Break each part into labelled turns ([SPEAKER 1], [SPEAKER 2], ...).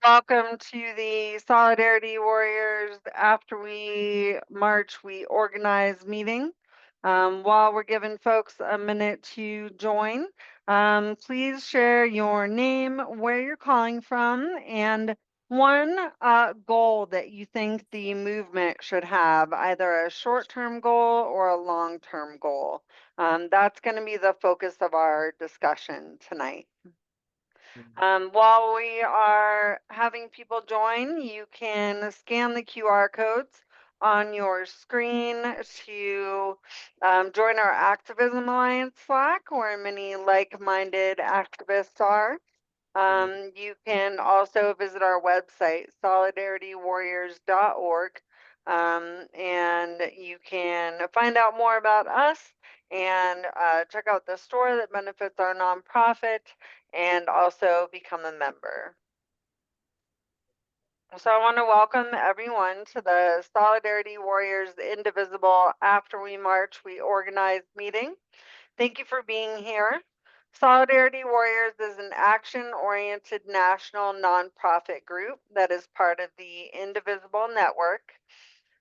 [SPEAKER 1] Welcome to the Solidarity Warriors After We March, We Organize meeting. While we're giving folks a minute to join, please share your name, where you're calling from, and one goal that you think the movement should have, either a short-term goal or a long-term goal. That's going to be the focus of our discussion tonight. While we are having people join, you can scan the QR codes on your screen to join our Activism Alliance Slack, where many like-minded activists are. You can also visit our website, solidaritywarriors.org, and you can find out more about us and check out the store that benefits our nonprofit and also become a member. So I want to welcome everyone to the Solidarity Warriors Indivisible After We March, We Organize meeting. Thank you for being here. Solidarity Warriors is an action-oriented national nonprofit group that is part of the Indivisible Network.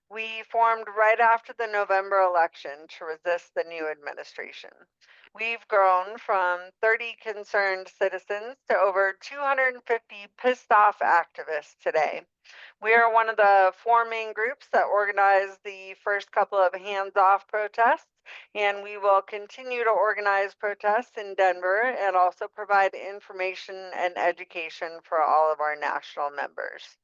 [SPEAKER 1] We formed right after the November election to resist the new administration. We've grown from 30 concerned citizens to over 250 pissed off activists today. We are one of the 4 main groups that organized the first couple of hands-off protests, and we will continue to organize protests in Denver and also provide information and education for all of our national members.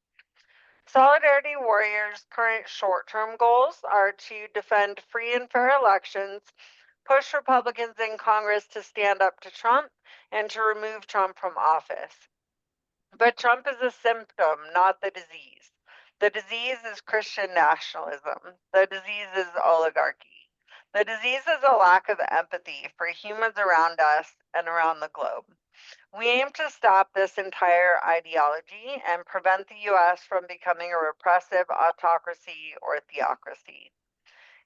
[SPEAKER 1] Solidarity Warriors' current short-term goals are to defend free and fair elections, push Republicans in Congress to stand up to Trump, and to remove Trump from office. But Trump is a symptom, not the disease. The disease is Christian nationalism. The disease is oligarchy. The disease is a lack of empathy for humans around us and around the globe. We aim to stop this entire ideology and prevent the US from becoming a repressive autocracy or theocracy.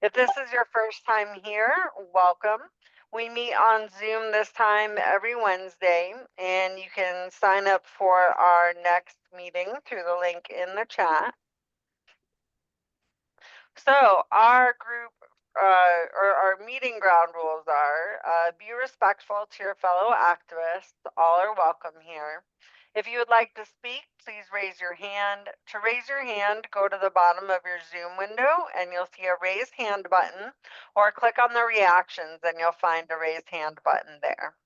[SPEAKER 1] If this is your first time here, welcome. We meet on Zoom this time every Wednesday, and you can sign up for our next meeting through the link in the chat. So our group or our meeting ground rules are be respectful to your fellow activists. All are welcome here. If you would like to speak, please raise your hand. To raise your hand, go to the bottom of your Zoom window and you'll see a raise hand button, or click on the reactions and you'll find a raise hand button there.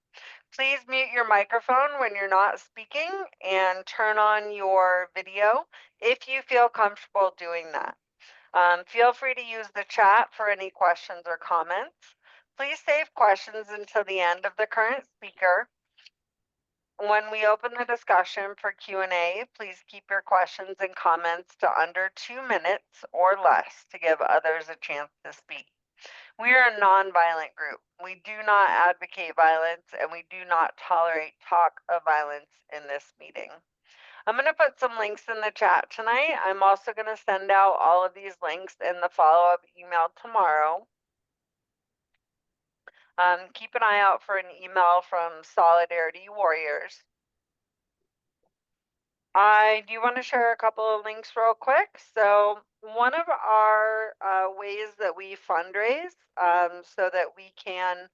[SPEAKER 1] Please mute your microphone when you're not speaking and turn on your video if you feel comfortable doing that. Feel free to use the chat for any questions or comments. Please save questions until the end of the current speaker. When we open the discussion for Q&A, please keep your questions and comments to under 2 minutes or less to give others a chance to speak. We are a nonviolent group. We do not advocate violence, and we do not tolerate talk of violence in this meeting. I'm going to put some links in the chat tonight. I'm also going to send out all of these links in the follow-up email tomorrow. Keep an eye out for an email from Solidarity Warriors. I do want to share a couple of links real quick. So one of our ways that we fundraise so that we can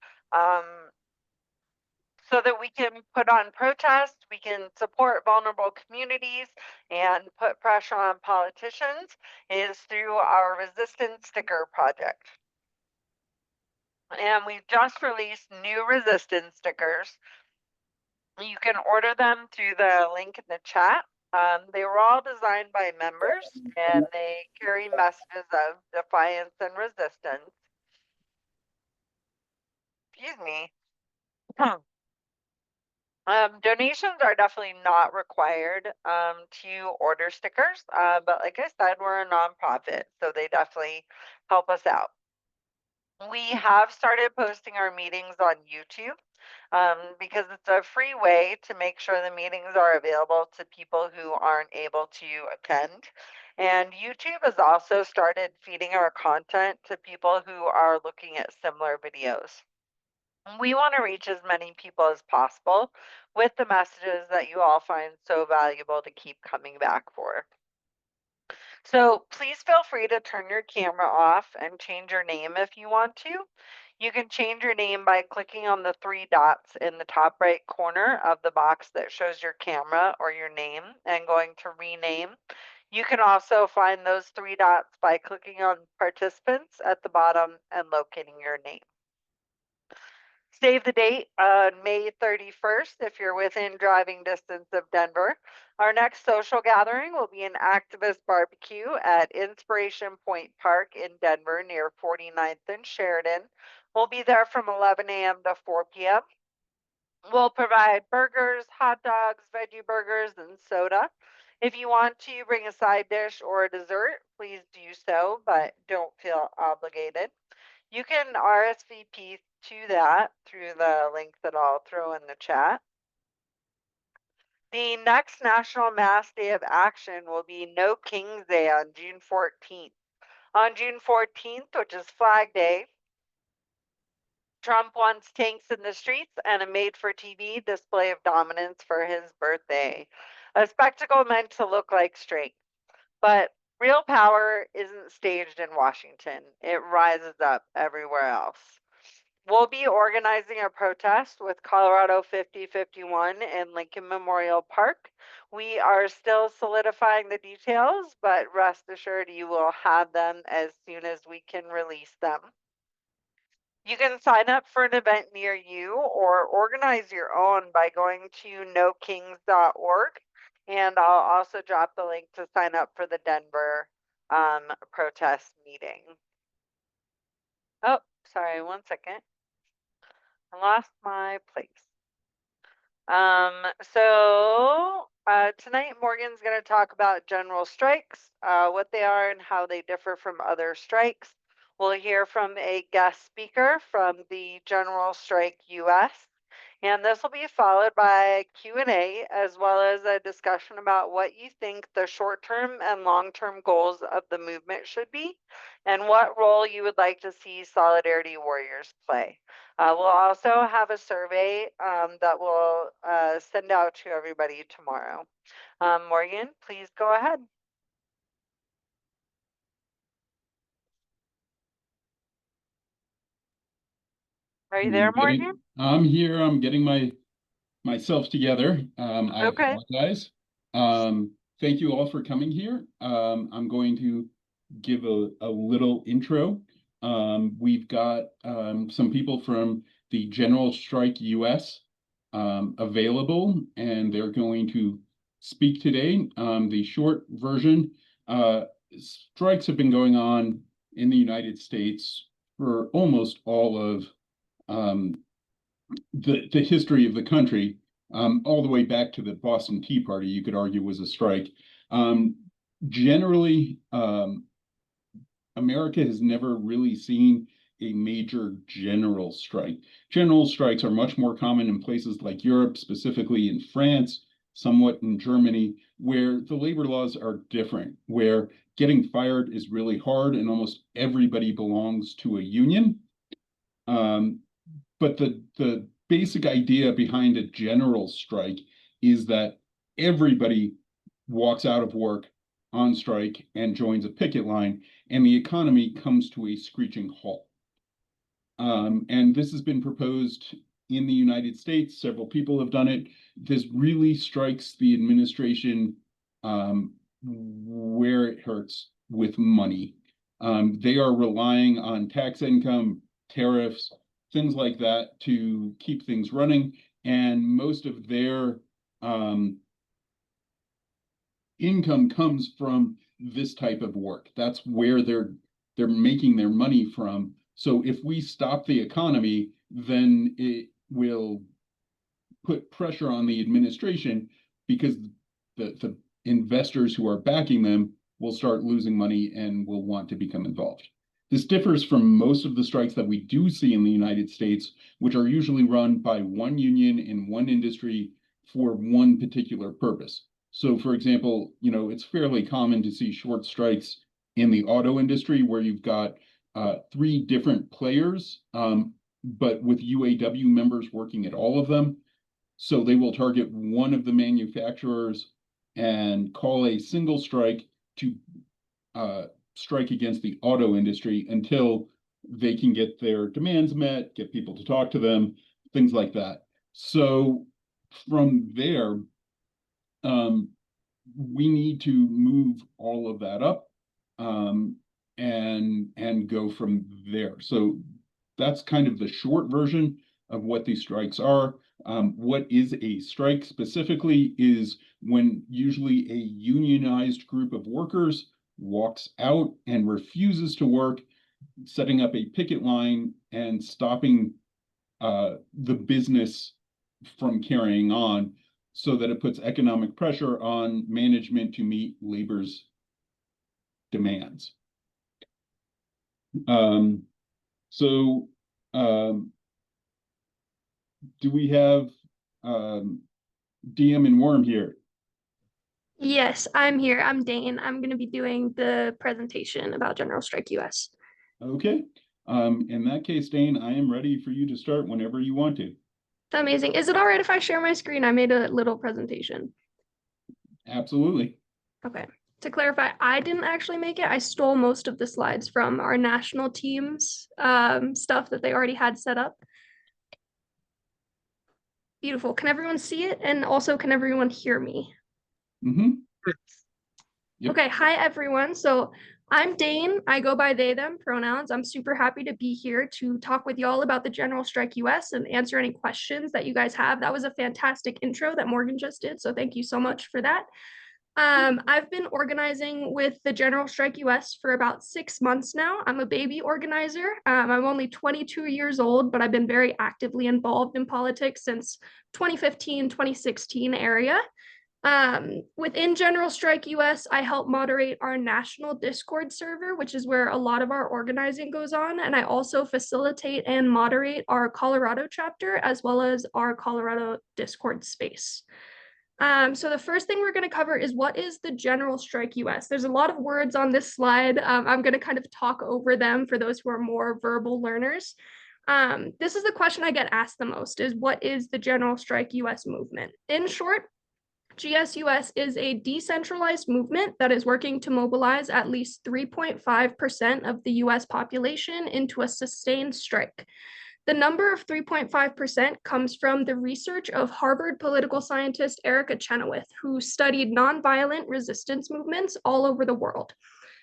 [SPEAKER 1] put on protests, we can support vulnerable communities and put pressure on politicians is through our resistance sticker project. And we've just released new resistance stickers. You can order them through the link in the chat. They were all designed by members and they carry messages of defiance and resistance. Excuse me. Donations are definitely not required to order stickers, but like I said, we're a nonprofit, so they definitely help us out. We have started posting our meetings on YouTube because it's a free way to make sure the meetings are available to people who aren't able to attend. And YouTube has also started feeding our content to people who are looking at similar videos. We want to reach as many people as possible with the messages that you all find so valuable to keep coming back for. So please feel free to turn your camera off and change your name if you want to. You can change your name by clicking on the three dots in the top right corner of the box that shows your camera or your name and going to rename. You can also find those three dots by clicking on participants at the bottom and locating your name. Save the date on May 31st if you're within driving distance of Denver. Our next social gathering will be an activist barbecue at Inspiration Point Park in Denver near 49th and Sheridan. We'll be there from 11 a.m. to 4 p.m. We'll provide burgers, hot dogs, veggie burgers, and soda. If you want to bring a side dish or a dessert, please do so, but don't feel obligated. You can RSVP to that through the link that I'll throw in the chat. The next National Mass Day of Action will be No King's Day on June 14th. On June 14th, which is Flag Day, Trump wants tanks in the streets and a made-for-TV display of dominance for his birthday. A spectacle meant to look like strength. But real power isn't staged in Washington. It rises up everywhere else. We'll be organizing a protest with Colorado 5051 in Lincoln Memorial Park. We are still solidifying the details, but rest assured you will have them as soon as we can release them. You can sign up for an event near you or organize your own by going to nokings.org. And I'll also drop the link to sign up for the Denver protest meeting. Oh, sorry, one second. I lost my place. Tonight Morgan's going to talk about general strikes, what they are and how they differ from other strikes. We'll hear from a guest speaker from the General Strike US, and this will be followed by Q&A as well as a discussion about what you think the short-term and long-term goals of the movement should be and what role you would like to see Solidarity Warriors play. We'll also have a survey that we'll send out to everybody tomorrow. Morgan, please go ahead. Are you there, Morgan?
[SPEAKER 2] I'm here. I'm getting myself together. I
[SPEAKER 1] Okay.
[SPEAKER 2] apologize. Thank you all for coming here. I'm going to give a little intro. We've got some people from the General Strike US available, and they're going to speak today. The short version, strikes have been going on in the United States for almost all of the history of the country, all the way back to the Boston Tea Party, you could argue was a strike. Generally, America has never really seen a major general strike. General strikes are much more common in places like Europe, specifically in France, somewhat in Germany, where the labor laws are different, where getting fired is really hard and almost everybody belongs to a union. But the basic idea behind a general strike is that everybody walks out of work on strike and joins a picket line, and the economy comes to a screeching halt. And this has been proposed in the United States. Several people have done it. This really strikes the administration where it hurts with money. They are relying on tax income, tariffs, things like that to keep things running, and most of their income comes from this type of work. That's where they're making their money from. So if we stop the economy, then it will put pressure on the administration because the investors who are backing them will start losing money and will want to become involved. This differs from most of the strikes that we do see in the United States, which are usually run by one union in one industry for one particular purpose. So for example, it's fairly common to see short strikes in the auto industry where you've got 3 different players, but with UAW members working at all of them. So they will target one of the manufacturers and call a single strike to strike against the auto industry until they can get their demands met, get people to talk to them, things like that. So from there, um, we need to move all of that up, and go from there. So that's kind of the short version of what these strikes are. What is a strike specifically is when usually a unionized group of workers walks out and refuses to work, setting up a picket line and stopping the business from carrying on, so that it puts economic pressure on management to meet labor's demands. Um, so, do we have DM and Worm here?
[SPEAKER 3] Yes, I'm here. I'm Dain. I'm going to be doing the presentation about General Strike US.
[SPEAKER 2] Okay. In that case, Dane, I am ready for you to start whenever you want to.
[SPEAKER 3] Amazing. Is it all right if I share my screen? I made a little presentation.
[SPEAKER 2] Absolutely.
[SPEAKER 3] Okay. To clarify, I didn't actually make it. I stole most of the slides from our national team's stuff that they already had set up. Beautiful. Can everyone see it? And also, can everyone hear me?
[SPEAKER 2] Mm-hmm. Yep.
[SPEAKER 3] Okay, hi everyone. So I'm Dain. I go by they, them pronouns. I'm super happy to be here to talk with y'all about the General Strike US and answer any questions that you guys have. That was a fantastic intro that Morgan just did. So thank you so much for that. I've been organizing with the General Strike US for about 6 months now. I'm a baby organizer. I'm only 22 years old, but I've been very actively involved in politics since 2015, 2016 area. Within General Strike US, I help moderate our national Discord server, which is where a lot of our organizing goes on. And I also facilitate and moderate our Colorado chapter, as well as our Colorado Discord space. So the first thing we're going to cover is what is the General Strike US? There's a lot of words on this slide. I'm going to kind of talk over them for those who are more verbal learners. This is the question I get asked the most is what is the General Strike US movement? In short, GSUS is a decentralized movement that is working to mobilize at least 3.5% of the US population into a sustained strike. The number of 3.5% comes from the research of Harvard political scientist Erica Chenoweth, who studied nonviolent resistance movements all over the world.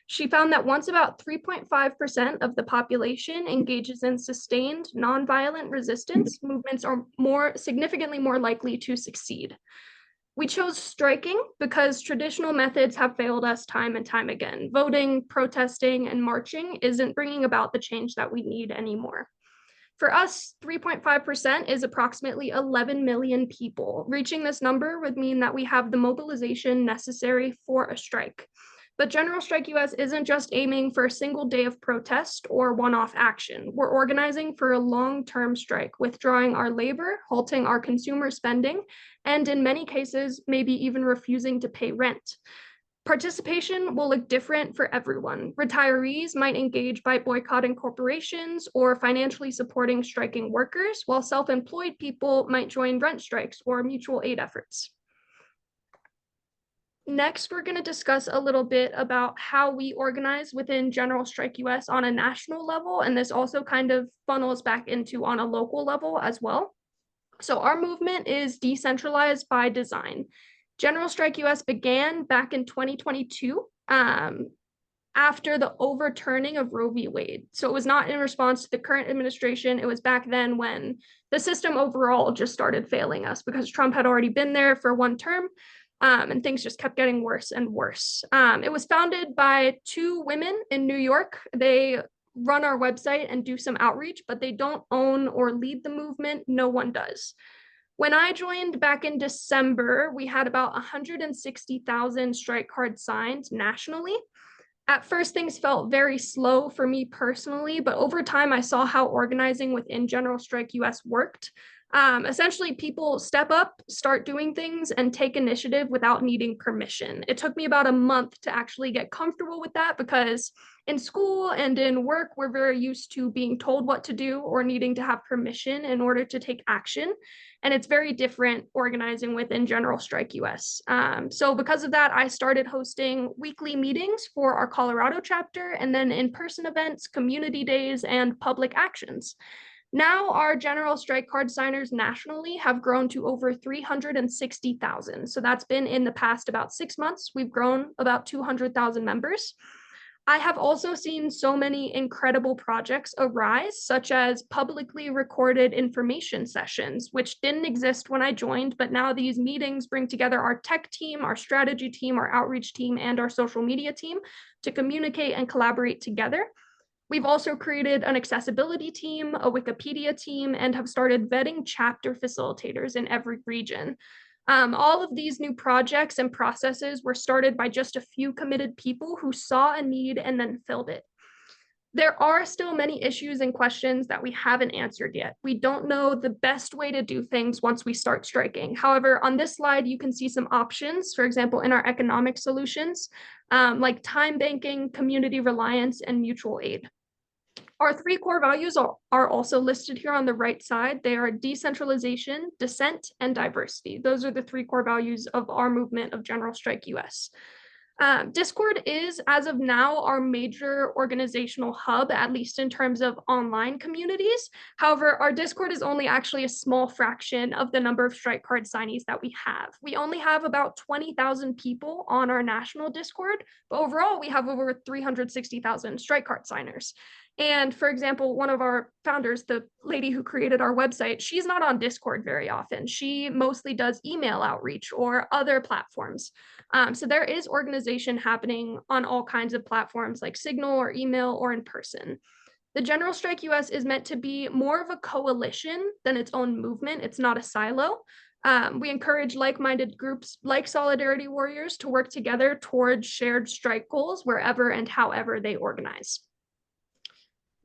[SPEAKER 3] She found that once about 3.5% of the population engages in sustained nonviolent resistance, movements are significantly more likely to succeed. We chose striking because traditional methods have failed us time and time again. Voting, protesting, and marching isn't bringing about the change that we need anymore. For us, 3.5% is approximately 11 million people. Reaching this number would mean that we have the mobilization necessary for a strike. But General Strike US isn't just aiming for a single day of protest or one-off action. We're organizing for a long-term strike, withdrawing our labor, halting our consumer spending, and in many cases, maybe even refusing to pay rent. Participation will look different for everyone. Retirees might engage by boycotting corporations or financially supporting striking workers, while self-employed people might join rent strikes or mutual aid efforts. Next, we're going to discuss a little bit about how we organize within General Strike US on a national level, and this also kind of funnels back into on a local level as well. So our movement is decentralized by design. General Strike US began back in 2022 after the overturning of Roe v. Wade. So it was not in response to the current administration. It was back then when the system overall just started failing us because Trump had already been there for one term. And things just kept getting worse and worse. It was founded by 2 women in New York. They run our website and do some outreach, but they don't own or lead the movement. No one does. When I joined back in December, we had about 160,000 strike cards signed nationally. At first, things felt very slow for me personally, but over time, I saw how organizing within General Strike US worked. Essentially, people step up, start doing things, and take initiative without needing permission. It took me about a month to actually get comfortable with that because in school and in work, we're very used to being told what to do or needing to have permission in order to take action. And it's very different organizing within General Strike US. So because of that, I started hosting weekly meetings for our Colorado chapter and then in-person events, community days, and public actions. Now, our general strike card signers nationally have grown to over 360,000. So that's been in the past about 6 months. We've grown about 200,000 members. I have also seen so many incredible projects arise, such as publicly recorded information sessions, which didn't exist when I joined, but now these meetings bring together our tech team, our strategy team, our outreach team, and our social media team to communicate and collaborate together. We've also created an accessibility team, a Wikipedia team, and have started vetting chapter facilitators in every region. All of these new projects and processes were started by just a few committed people who saw a need and then filled it. There are still many issues and questions that we haven't answered yet. We don't know the best way to do things once we start striking. However, on this slide, you can see some options, for example, in our economic solutions, like time banking, community reliance, and mutual aid. Our three core values are also listed here on the right side. They are decentralization, dissent, and diversity. Those are the three core values of our movement of General Strike US. Discord is, as of now, our major organizational hub, at least in terms of online communities. However, our Discord is only actually a small fraction of the number of strike card signees that we have. We only have about 20,000 people on our national Discord, but overall, we have over 360,000 strike card signers. And for example, one of our founders, the lady who created our website, she's not on Discord very often. She mostly does email outreach or other platforms. So there is organization happening on all kinds of platforms like Signal or email or in person. The General Strike US is meant to be more of a coalition than its own movement. It's not a silo. We encourage like-minded groups like Solidarity Warriors to work together towards shared strike goals wherever and however they organize.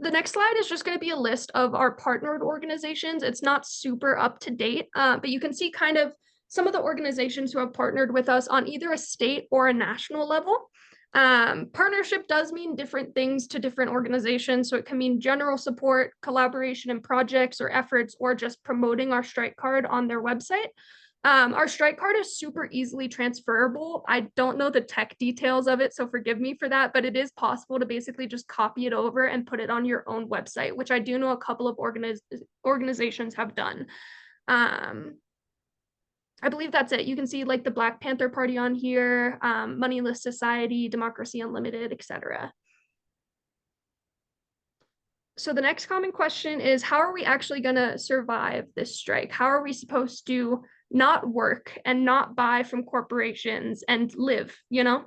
[SPEAKER 3] The next slide is just going to be a list of our partnered organizations. It's not super up to date, but you can see kind of some of the organizations who have partnered with us on either a state or a national level. Partnership does mean different things to different organizations. So it can mean general support, collaboration in projects or efforts, or just promoting our strike card on their website. Our strike card is super easily transferable. I don't know the tech details of it, so forgive me for that, but it is possible to basically just copy it over and put it on your own website, which I do know a couple of organizations have done. I believe that's it. You can see like the Black Panther Party on here, Moneyless Society, Democracy Unlimited, etc. So the next common question is, how are we actually going to survive this strike? How are we supposed to not work and not buy from corporations and live, you know?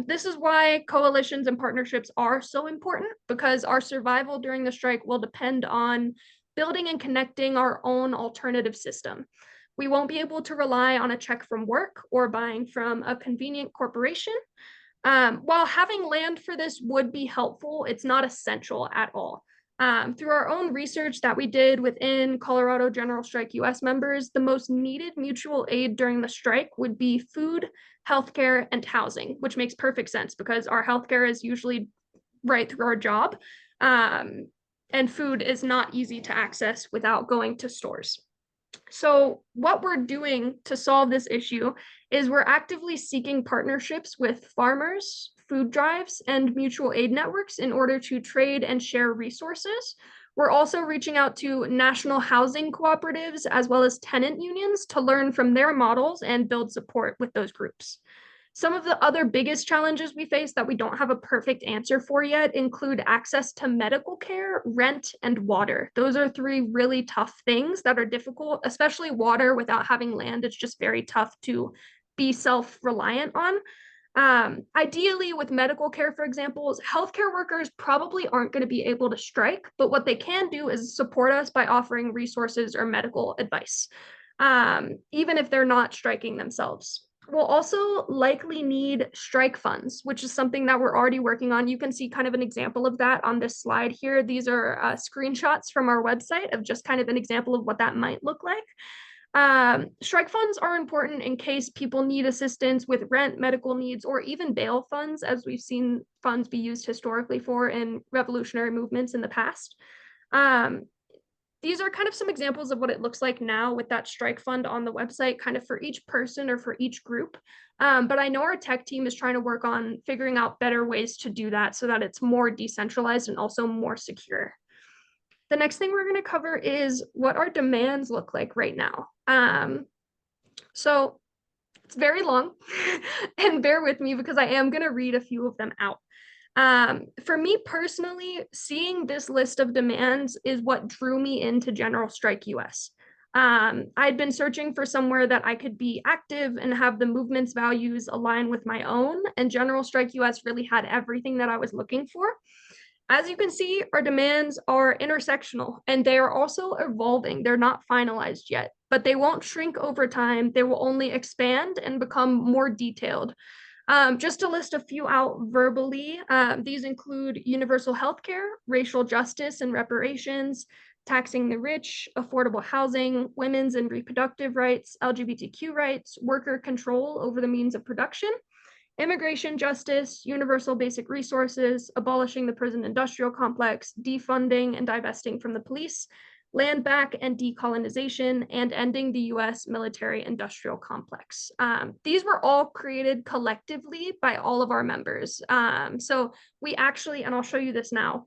[SPEAKER 3] This is why coalitions and partnerships are so important, because our survival during the strike will depend on building and connecting our own alternative system. We won't be able to rely on a check from work or buying from a convenient corporation. While having land for this would be helpful, it's not essential at all. Through our own research that we did within Colorado General Strike US members, the most needed mutual aid during the strike would be food, healthcare, and housing, which makes perfect sense because our healthcare is usually right through our job, and food is not easy to access without going to stores. So what we're doing to solve this issue is we're actively seeking partnerships with farmers, food drives, and mutual aid networks in order to trade and share resources. We're also reaching out to national housing cooperatives as well as tenant unions to learn from their models and build support with those groups. Some of the other biggest challenges we face that we don't have a perfect answer for yet include access to medical care, rent, and water. Those are three really tough things that are difficult, especially water. Without having land, it's just very tough to be self-reliant on. Ideally, with medical care, for example, healthcare workers probably aren't going to be able to strike, but what they can do is support us by offering resources or medical advice, even if they're not striking themselves. We'll also likely need strike funds, which is something that we're already working on. You can see kind of an example of that on this slide here. These are screenshots from our website of just kind of an example of what that might look like. Strike funds are important in case people need assistance with rent, medical needs, or even bail funds, as we've seen funds be used historically for in revolutionary movements in the past. These are kind of some examples of what it looks like now with that strike fund on the website, kind of for each person or for each group. But I know our tech team is trying to work on figuring out better ways to do that so that it's more decentralized and also more secure. The next thing we're going to cover is what our demands look like right now. So it's very long and bear with me because I am going to read a few of them out. For me personally, seeing this list of demands is what drew me into General Strike US. I'd been searching for somewhere that I could be active and have the movement's values align with my own, and General Strike US really had everything that I was looking for. As you can see, our demands are intersectional and they are also evolving. They're not finalized yet, but they won't shrink over time. They will only expand and become more detailed. Just to list a few out verbally, these include universal healthcare, racial justice and reparations, taxing the rich, affordable housing, women's and reproductive rights, LGBTQ rights, worker control over the means of production, immigration justice, universal basic resources, abolishing the prison industrial complex, defunding and divesting from the police, land back and decolonization, and ending the US military industrial complex. These were all created collectively by all of our members. So we actually, and I'll show you this now,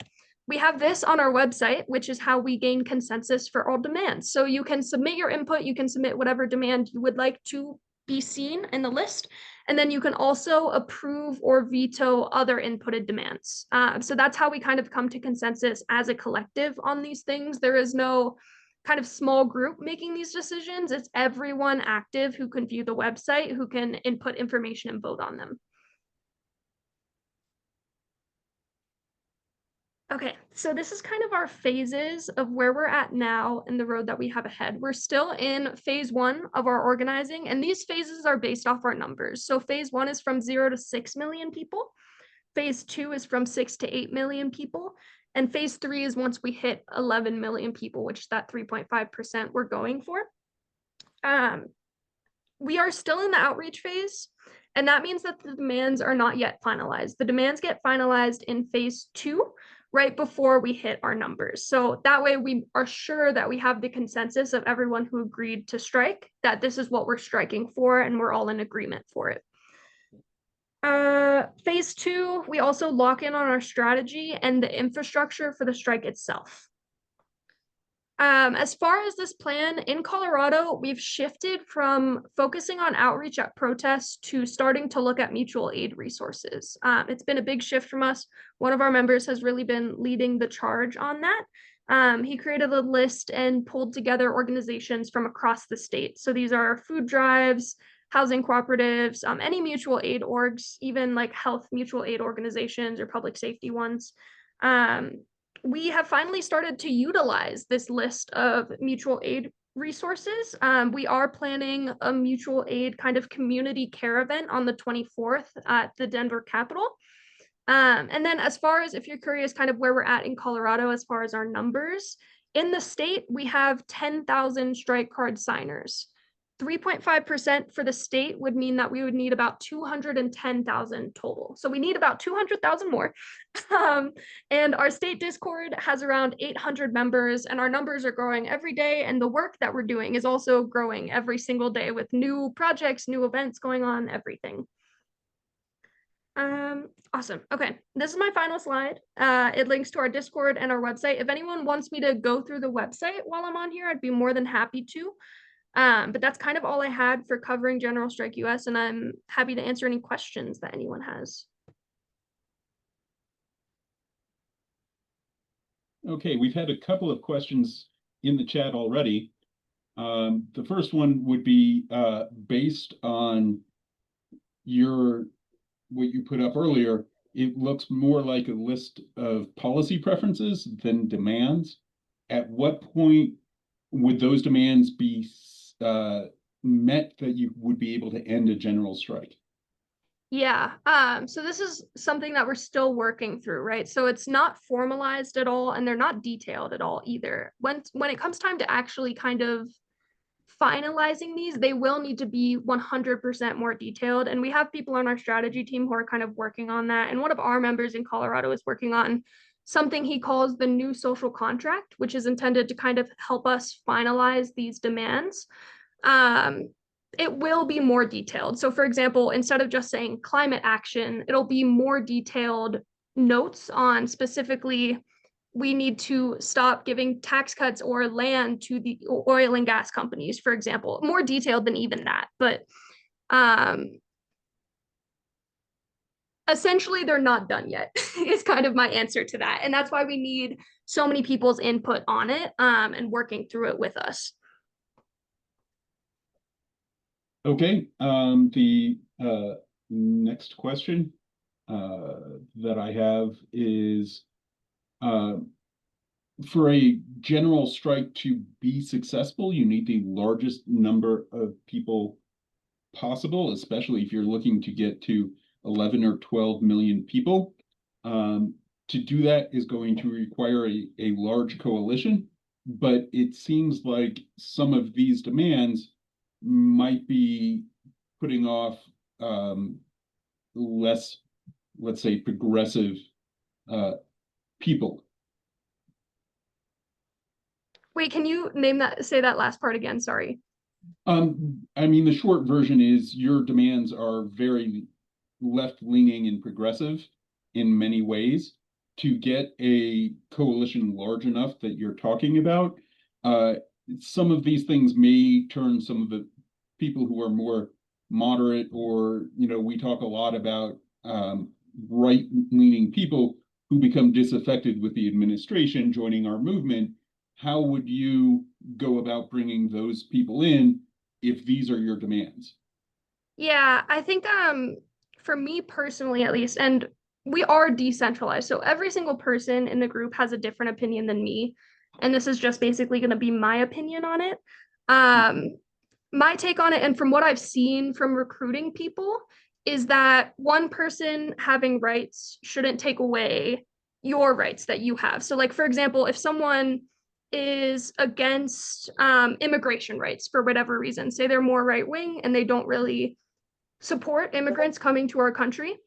[SPEAKER 3] we have this on our website, which is how we gain consensus for all demands. So you can submit your input, you can submit whatever demand you would like to be seen in the list. And then you can also approve or veto other inputted demands. So that's how we kind of come to consensus as a collective on these things. There is no kind of small group making these decisions. It's everyone active who can view the website, who can input information and vote on them. Okay, so this is kind of our phases of where we're at now and the road that we have ahead. We're still in phase 1 of our organizing, and these phases are based off our numbers. So phase 1 is from 0 to 6 million people. Phase 2 is from 6 to 8 million people. And phase 3 is once we hit 11 million people, which is that 3.5% we're going for. We are still in the outreach phase, and that means that the demands are not yet finalized. The demands get finalized in phase 2, right before we hit our numbers. So that way we are sure that we have the consensus of everyone who agreed to strike, that this is what we're striking for, and we're all in agreement for it. Phase 2, we also lock in on our strategy and the infrastructure for the strike itself. As far as this plan, in Colorado, we've shifted from focusing on outreach at protests to starting to look at mutual aid resources. It's been a big shift from us. One of our members has really been leading the charge on that. He created a list and pulled together organizations from across the state. So these are food drives, housing cooperatives, any mutual aid orgs, even like health mutual aid organizations or public safety ones. We have finally started to utilize this list of mutual aid resources. We are planning a mutual aid kind of community care event on the 24th at the Denver Capitol. And then as far as if you're curious kind of where we're at in Colorado, as far as our numbers, in the state, we have 10,000 strike card signers. 3.5% for the state would mean that we would need about 210,000 total. So we need about 200,000 more. And our state Discord has around 800 members, and our numbers are growing every day. And the work that we're doing is also growing every single day with new projects, new events going on, everything. Awesome. Okay, this is my final slide. It links to our Discord and our website. If anyone wants me to go through the website while I'm on here, I'd be more than happy to. But that's kind of all I had for covering General Strike US, and I'm happy to answer any questions that anyone has.
[SPEAKER 2] Okay, we've had a couple of questions in the chat already. The first one would be based on what you put up earlier. It looks more like a list of policy preferences than demands. At what point would those demands be met that you would be able to end a general strike?
[SPEAKER 3] Yeah. So this is something that we're still working through, right? So it's not formalized at all, and they're not detailed at all either. When it comes time to actually kind of finalizing these, they will need to be 100% more detailed. And we have people on our strategy team who are kind of working on that. And one of our members in Colorado is working on something he calls the new social contract, which is intended to kind of help us finalize these demands. Um, it will be more detailed. So, for example, instead of just saying climate action, it'll be more detailed notes on specifically we need to stop giving tax cuts or land to the oil and gas companies, for example, more detailed than even that. But um, essentially, they're not done yet, is kind of my answer to that. And that's why we need so many people's input on it and working through it with us.
[SPEAKER 2] Okay, the next question that I have is for a general strike to be successful, you need the largest number of people possible, especially if you're looking to get to 11 or 12 million people. To do that is going to require a large coalition, but it seems like some of these demands might be putting off less, let's say, progressive people.
[SPEAKER 3] Wait, can you say that last part again? Sorry.
[SPEAKER 2] I mean, the short version is your demands are very left-leaning and progressive in many ways. To get a coalition large enough that you're talking about, some of these things may turn some of the people who are more moderate, or, we talk a lot about right-leaning people who become disaffected with the administration joining our movement. How would you go about bringing those people in if these are your demands?
[SPEAKER 3] Yeah, I think for me personally at least, and we are decentralized. So every single person in the group has a different opinion than me. And this is just basically going to be my opinion on it. My take on it, and from what I've seen from recruiting people, is that one person having rights shouldn't take away your rights that you have. So, like, for example, if someone is against immigration rights for whatever reason, say they're more right wing and they don't really support immigrants coming to our country,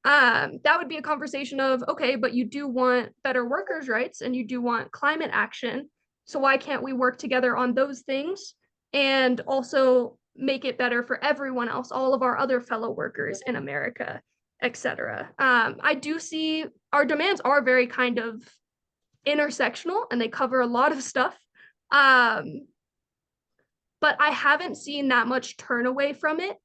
[SPEAKER 3] that would be a conversation of, okay, but you do want better workers' rights and you do want climate action. So why can't we work together on those things and also make it better for everyone else, all of our other fellow workers in America, etc. I do see our demands are very kind of intersectional and they cover a lot of stuff. But I haven't seen that much turn away from it.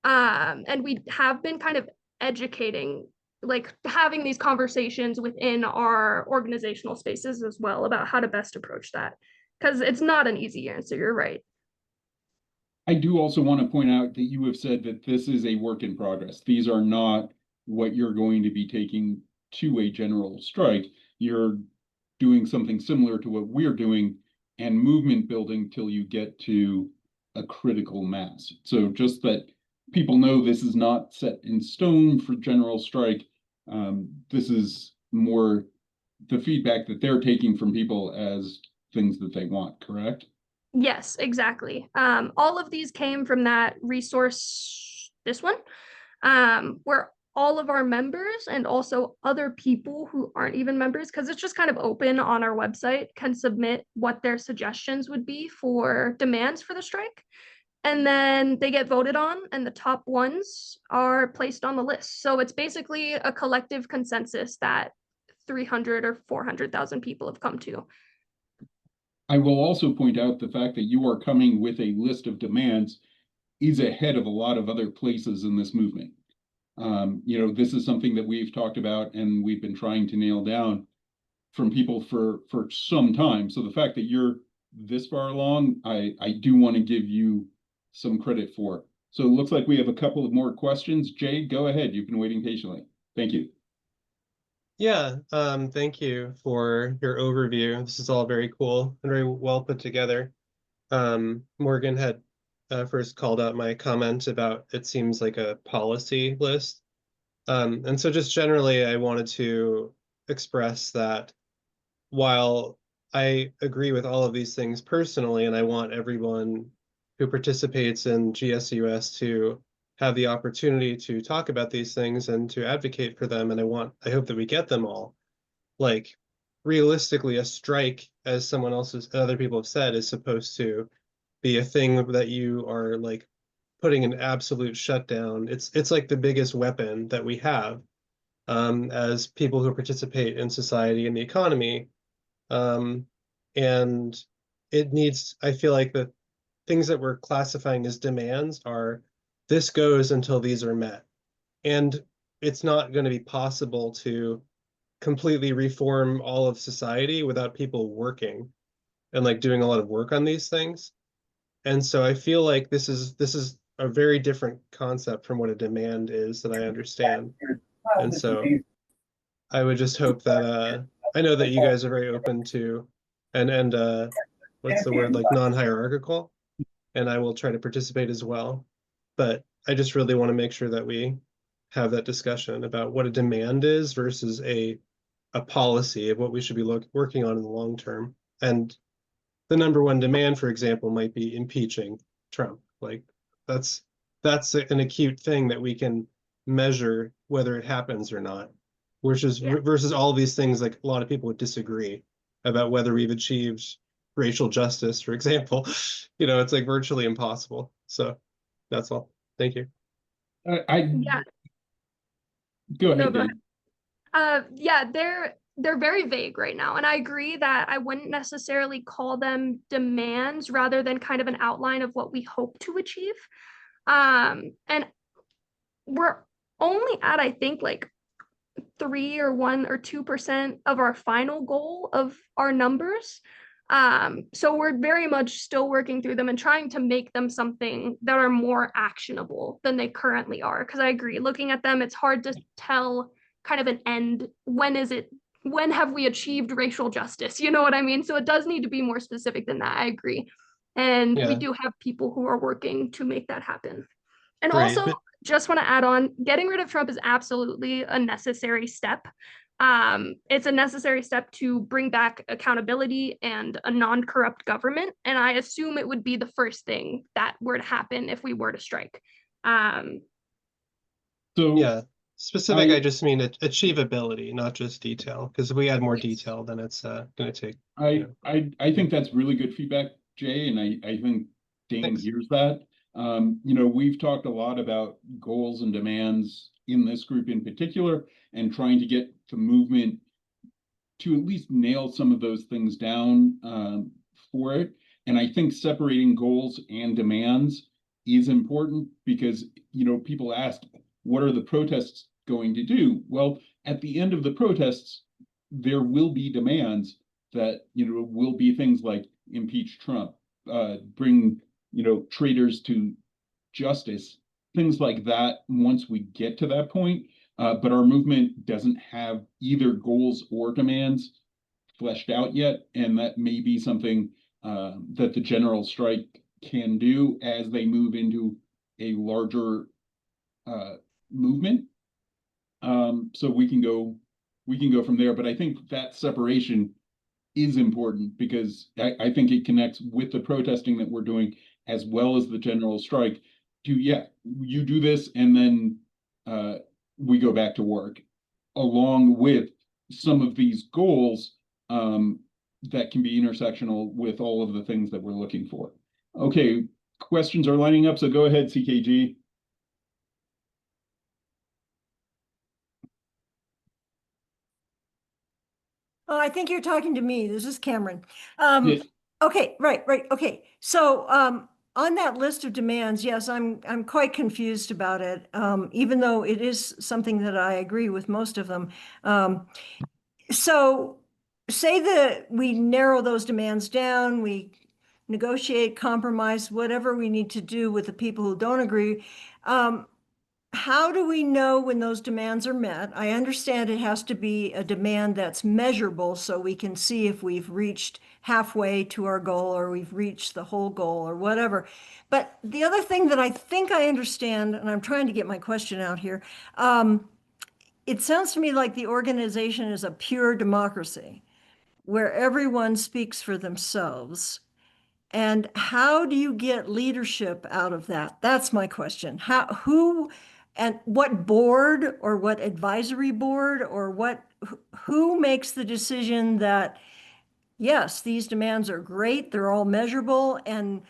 [SPEAKER 3] And we have been kind of educating, like having these conversations within our organizational spaces as well about how to best approach that. Because it's not an easy answer, you're right.
[SPEAKER 2] I do also want to point out that you have said that this is a work in progress. These are not what you're going to be taking to a general strike. You're doing something similar to what we're doing and movement building till you get to a critical mass. So just that people know this is not set in stone for general strike. This is more the feedback that they're taking from people as things that they want, correct?
[SPEAKER 3] Yes, exactly. All of these came from that resource, this one, where all of our members and also other people who aren't even members, because it's just kind of open on our website, can submit what their suggestions would be for demands for the strike. And then they get voted on, and the top ones are placed on the list. So it's basically a collective consensus that 300 or 400,000 people have come to.
[SPEAKER 2] I will also point out the fact that you are coming with a list of demands is ahead of a lot of other places in this movement. This is something that we've talked about and we've been trying to nail down from people for some time. So the fact that you're this far along, I do want to give you some credit for. So it looks like we have a couple of more questions. Jay, go ahead. You've been waiting patiently. Thank you.
[SPEAKER 4] Yeah, thank you for your overview. This is all very cool and very well put together. Morgan had first called out my comment about it seems like a policy list. And so just generally, I wanted to express that while I agree with all of these things personally, and I want everyone who participates in GSUS to have the opportunity to talk about these things and to advocate for them, and I hope that we get them all. Like, realistically, a strike, as other people have said, is supposed to be a thing that you are like putting an absolute shutdown. It's like the biggest weapon that we have as people who participate in society and the economy. Um, and I feel like the things that we're classifying as demands are this goes until these are met. And it's not going to be possible to completely reform all of society without people working and like doing a lot of work on these things. And so I feel like this is a very different concept from what a demand is that I understand. And so I would just hope that I know that you guys are very open to and what's the word, like non-hierarchical, and I will try to participate as well. But I just really want to make sure that we have that discussion about what a demand is versus a policy of what we should be working on in the long term. And the number one demand, for example, might be impeaching Trump. Like that's that's an acute thing that we can measure whether it happens or not, which is
[SPEAKER 3] Yeah.
[SPEAKER 4] versus all these things like a lot of people would disagree about whether we've achieved racial justice, for example. It's like virtually impossible. So that's all. Thank you.
[SPEAKER 2] I
[SPEAKER 3] Yeah.
[SPEAKER 2] go
[SPEAKER 3] No,
[SPEAKER 2] ahead,
[SPEAKER 3] go ahead.
[SPEAKER 2] Dave.
[SPEAKER 3] Yeah, they're very vague right now, and I agree that I wouldn't necessarily call them demands rather than kind of an outline of what we hope to achieve. And we're only at, I think, like 3 or 1 or 2% of our final goal of our numbers. So we're very much still working through them and trying to make them something that are more actionable than they currently are. Because I agree, looking at them, it's hard to tell kind of an end. When have we achieved racial justice? You know what I mean? So it does need to be more specific than that. I agree. And we
[SPEAKER 4] Yeah,
[SPEAKER 3] do have people who are working to make that happen. And
[SPEAKER 4] great.
[SPEAKER 3] also,
[SPEAKER 4] But
[SPEAKER 3] just want to add on, getting rid of Trump is absolutely a necessary step. It's a necessary step to bring back accountability and a non-corrupt government. And I assume it would be the first thing that were to happen if we were to strike. Um,
[SPEAKER 2] So
[SPEAKER 4] yeah, specific, I
[SPEAKER 2] I
[SPEAKER 4] just mean achievability, not just detail. Because if we add more
[SPEAKER 3] yes.
[SPEAKER 4] detail, then it's going to take,
[SPEAKER 2] I I
[SPEAKER 4] yeah.
[SPEAKER 2] think that's really good feedback, Jay, and I think Dane
[SPEAKER 4] Thanks.
[SPEAKER 2] hears that. We've talked a lot about goals and demands in this group in particular, and trying to get the movement to at least nail some of those things down for it. And I think separating goals and demands is important because, people ask, what are the protests going to do? Well, at the end of the protests, there will be demands that, will be things like impeach Trump, bring, traitors to justice, things like that once we get to that point. But our movement doesn't have either goals or demands fleshed out yet, and that may be something that the general strike can do as they move into a larger movement. So we can go from there. But I think that separation is important because I think it connects with the protesting that we're doing as well as the general strike to, yeah, you do this and then uh, we go back to work along with some of these goals that can be intersectional with all of the things that we're looking for. Okay, questions are lining up, so go ahead, CKG.
[SPEAKER 5] Oh, I think you're talking to me. This is Cameron.
[SPEAKER 2] Yeah,
[SPEAKER 5] Okay, right. Okay. So, on that list of demands, yes, I'm quite confused about it. Even though it is something that I agree with most of them. So say that we narrow those demands down, we negotiate, compromise, whatever we need to do with the people who don't agree. how do we know when those demands are met? I understand it has to be a demand that's measurable so we can see if we've reached halfway to our goal or we've reached the whole goal or whatever. But the other thing that I think I understand, and I'm trying to get my question out here, it sounds to me like the organization is a pure democracy where everyone speaks for themselves. And how do you get leadership out of that? That's my question. Who, and what board or what advisory board or who makes the decision that, yes, these demands are great, they're all measurable, and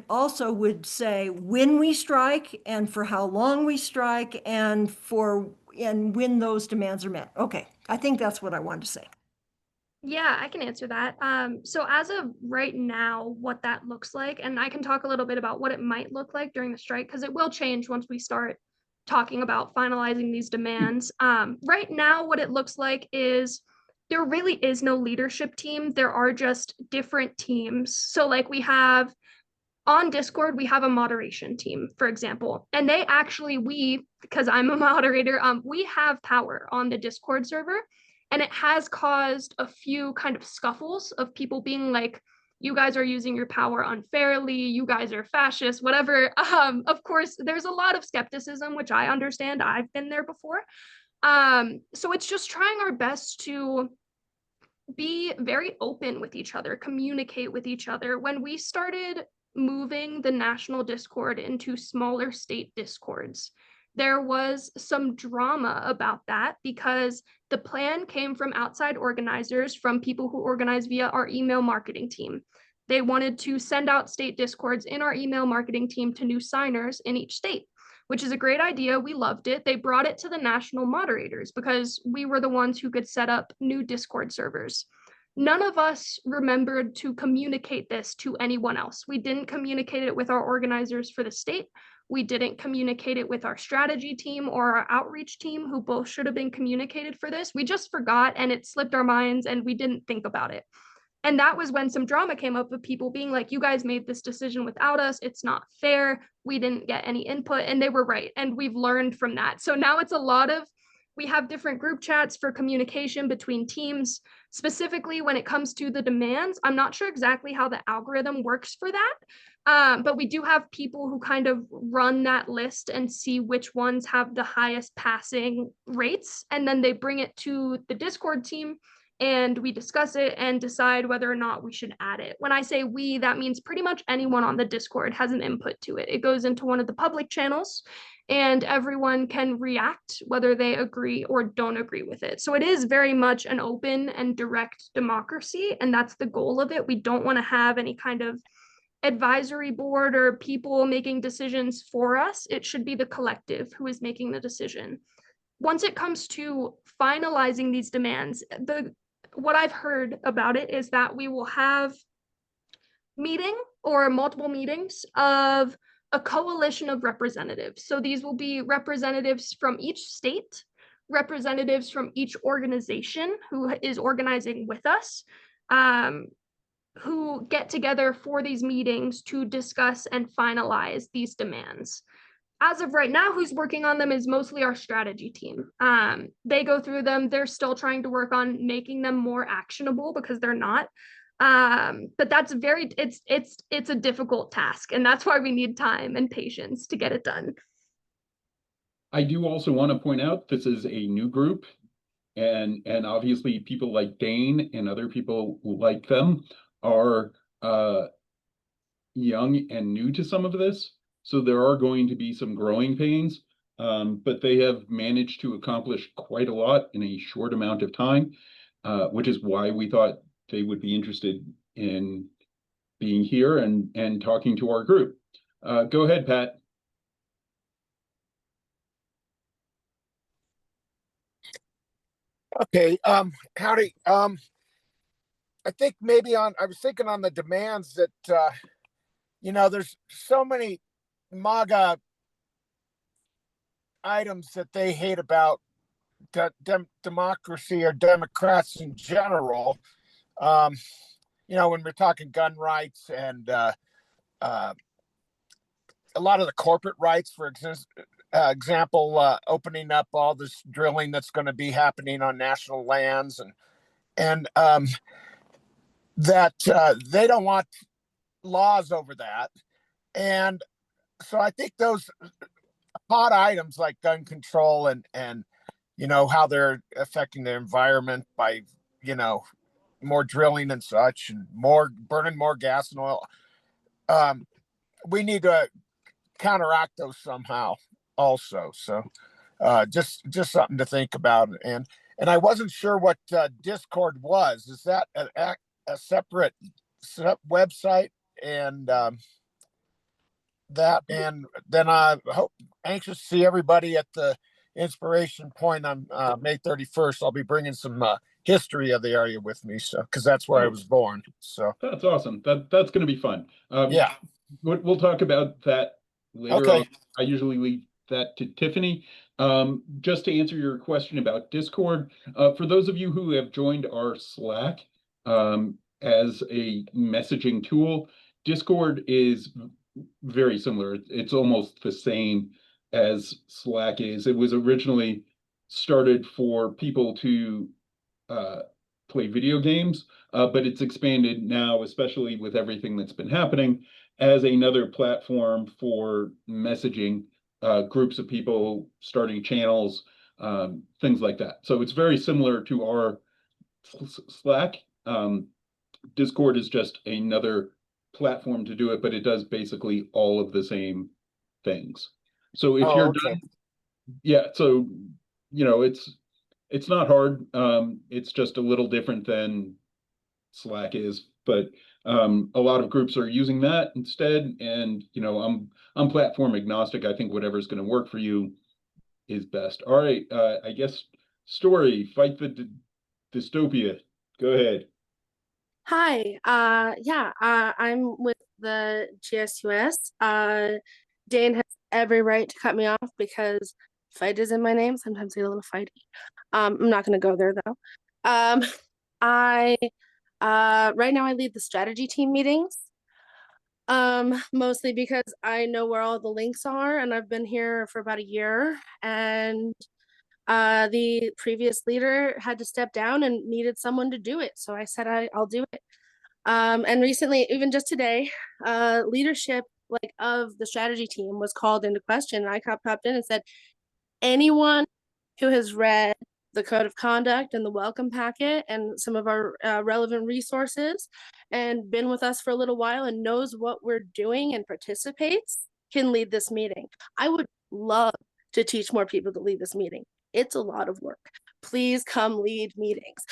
[SPEAKER 5] also would say when we strike and for how long we strike and when those demands are met. Okay, I think that's what I wanted to say.
[SPEAKER 3] Yeah, I can answer that. So as of right now, what that looks like, and I can talk a little bit about what it might look like during the strike, because it will change once we start talking about finalizing these demands. Right now, what it looks like is there really is no leadership team. There are just different teams. So like we have on Discord, we have a moderation team, for example, and they actually, because I'm a moderator, we have power on the Discord server, and it has caused a few kind of scuffles of people being like, you guys are using your power unfairly, you guys are fascist, whatever. Of course, there's a lot of skepticism, which I understand. I've been there before. So it's just trying our best to be very open with each other, communicate with each other. When we started moving the national Discord into smaller state Discords, there was some drama about that because the plan came from outside organizers, from people who organize via our email marketing team. They wanted to send out state Discords in our email marketing team to new signers in each state, which is a great idea. We loved it. They brought it to the national moderators because we were the ones who could set up new Discord servers. None of us remembered to communicate this to anyone else. We didn't communicate it with our organizers for the state. We didn't communicate it with our strategy team or our outreach team, who both should have been communicated for this. We just forgot and it slipped our minds and we didn't think about it. And that was when some drama came up of people being like, you guys made this decision without us. It's not fair. We didn't get any input. And they were right. And we've learned from that. So now it's a lot of, we have different group chats for communication between teams. Specifically, when it comes to the demands, I'm not sure exactly how the algorithm works for that. But we do have people who kind of run that list and see which ones have the highest passing rates. And then they bring it to the Discord team and we discuss it and decide whether or not we should add it. When I say we, that means pretty much anyone on the Discord has an input to it. It goes into one of the public channels and everyone can react whether they agree or don't agree with it. So it is very much an open and direct democracy, and that's the goal of it. We don't want to have any kind of advisory board or people making decisions for us. It should be the collective who is making the decision. Once it comes to finalizing these demands, what I've heard about it is that we will have meeting or multiple meetings of a coalition of representatives. So these will be representatives from each state, representatives from each organization who is organizing with us, who get together for these meetings to discuss and finalize these demands. As of right now, who's working on them is mostly our strategy team. They go through them. They're still trying to work on making them more actionable because they're not. But that's it's a difficult task, and that's why we need time and patience to get it done.
[SPEAKER 2] I do also want to point out this is a new group, and obviously people like Dain and other people like them are young and new to some of this. So there are going to be some growing pains, but they have managed to accomplish quite a lot in a short amount of time, which is why we thought they would be interested in being here and talking to our group. Go ahead, Pat.
[SPEAKER 6] Okay, howdy. I think maybe I was thinking on the demands that, there's so many MAGA items that they hate about democracy or Democrats in general. When we're talking gun rights and a lot of the corporate rights, for example, opening up all this drilling that's going to be happening on national lands, and that they don't want laws over that. And so I think those hot items like gun control and how they're affecting the environment by more drilling and such, and more burning more gas and oil. We need to counteract those somehow also. So just something to think about. And I wasn't sure what Discord was. Is that a separate website? And that, and then I hope anxious to see everybody at the Inspiration Point on May 31st. I'll be bringing some history of the area with me, so because that's where I was born. So
[SPEAKER 2] That's awesome. That's going to be fun.
[SPEAKER 6] yeah.
[SPEAKER 2] We'll talk about that later.
[SPEAKER 6] Okay.
[SPEAKER 2] I usually leave that to Tiffany. Just to answer your question about Discord, for those of you who have joined our Slack as a messaging tool, Discord is very similar. It's almost the same as Slack is. It was originally started for people to play video games, but it's expanded now, especially with everything that's been happening, as another platform for messaging, groups of people starting channels, things like that. So it's very similar to our Slack. Discord is just another platform to do it, but it does basically all of the same things. So if you're
[SPEAKER 6] Okay.
[SPEAKER 2] done, yeah, so it's not hard. It's just a little different than Slack is, but a lot of groups are using that instead. And I'm platform agnostic. I think whatever's going to work for you is best. All right, I guess Story, fight the dystopia. Go ahead.
[SPEAKER 7] Hi, yeah, I'm with the GSUS. Dain has every right to cut me off because fight is in my name. Sometimes I get a little fighty. I'm not gonna go there though. I right now I lead the strategy team meetings. Mostly because I know where all the links are, and I've been here for about a year, and the previous leader had to step down and needed someone to do it. So I said I'll do it. And recently, even just today, leadership of the strategy team was called into question. And I popped in and said, anyone who has read the code of conduct and the welcome packet and some of our relevant resources and been with us for a little while and knows what we're doing and participates can lead this meeting. I would love to teach more people to lead this meeting. It's a lot of work. Please come lead meetings.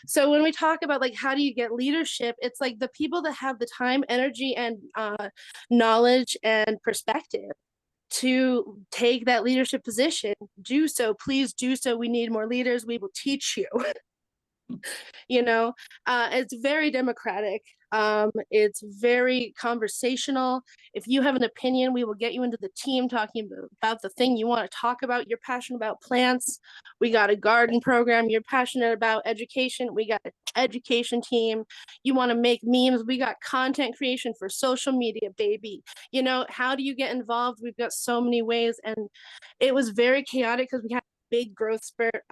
[SPEAKER 7] So when we talk about how do you get leadership, it's like the people that have the time, energy, and knowledge and perspective to take that leadership position, do so. Please do so. We need more leaders. We will teach you. It's very democratic. It's very conversational. If you have an opinion, we will get you into the team talking about the thing you want to talk about. You're passionate about plants. We got a garden program. You're passionate about education. We got an education team. You want to make memes. We got content creation for social media, baby. How do you get involved? We've got so many ways. And it was very chaotic because we had a big growth spurt,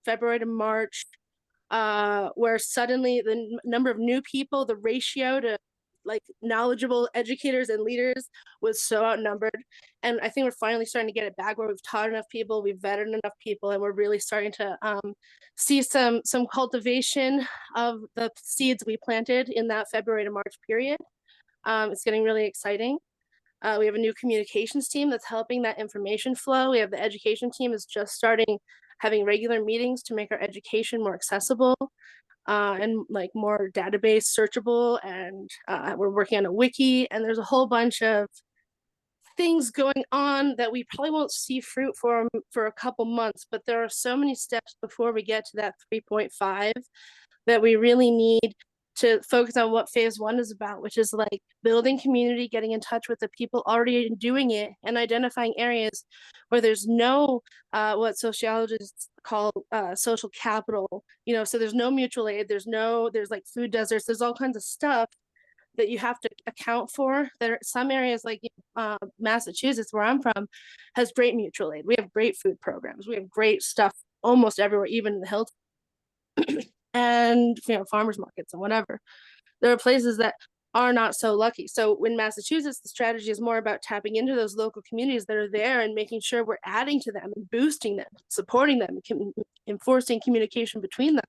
[SPEAKER 7] February to March. Where suddenly the number of new people, the ratio to knowledgeable educators and leaders was so outnumbered. And I think we're finally starting to get it back where we've taught enough people, we've vetted enough people, and we're really starting to see some cultivation of the seeds we planted in that February to March period. It's getting really exciting. We have a new communications team that's helping that information flow. We have the education team is just starting having regular meetings to make our education more accessible and more database searchable. And we're working on a wiki, and there's a whole bunch of things going on that we probably won't see fruit for a couple months, but there are so many steps before we get to that 3.5 that we really need to focus on what phase 1 is about, which is building community, getting in touch with the people already doing it, and identifying areas where there's no what sociologists call social capital. So there's no mutual aid, there's food deserts, there's all kinds of stuff that you have to account for. There are some areas like Massachusetts, where I'm from, has great mutual aid. We have great food programs. We have great stuff almost everywhere, even in the hills, and farmers markets and whatever. There are places that are not so lucky. So in Massachusetts, the strategy is more about tapping into those local communities that are there and making sure we're adding to them and boosting them, supporting them, enforcing communication between them.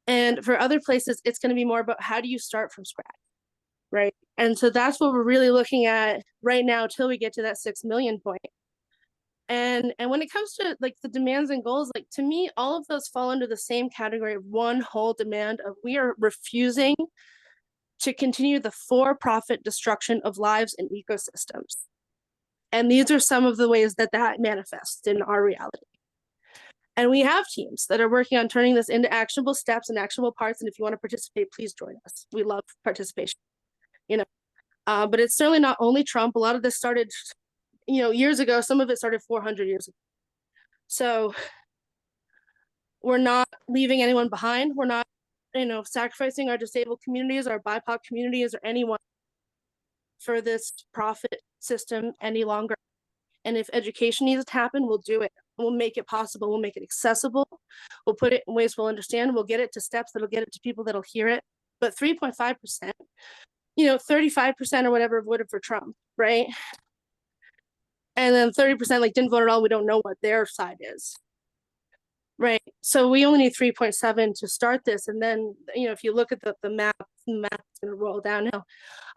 [SPEAKER 7] And for other places, it's going to be more about how do you start from scratch, right? And so that's what we're really looking at right now till we get to that 6 million point. And when it comes to like the demands and goals, like to me, all of those fall under the same category of one whole demand of we are refusing to continue the for-profit destruction of lives and ecosystems. And these are some of the ways that that manifests in our reality. And we have teams that are working on turning this into actionable steps and actionable parts. And if you want to participate, please join us. We love participation, but it's certainly not only Trump. A lot of this started, years ago. Some of it started 400 years ago. So we're not leaving anyone behind. We're not, sacrificing our disabled communities, our BIPOC communities, or anyone for this profit system any longer. And if education needs to happen, we'll do it. We'll make it possible. We'll make it accessible. We'll put it in ways we'll understand. We'll get it to steps that'll get it to people that'll hear it. But 3.5%, 35% or whatever voted for Trump, right? And then 30% like didn't vote at all. We don't know what their side is, right? So we only need 3.7 to start this. And then, if you look at the map, the map's gonna roll downhill.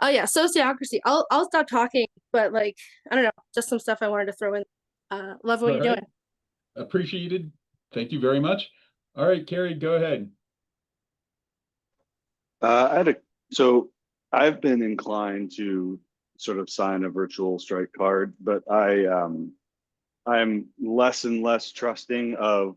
[SPEAKER 7] Oh yeah, sociocracy. I'll stop talking, but I don't know, just some stuff I wanted to throw in. Love what you're doing.
[SPEAKER 2] Appreciated. Thank you very much. All right, Carrie, go ahead.
[SPEAKER 8] So I've been inclined to sort of sign a virtual strike card, but I'm less and less trusting of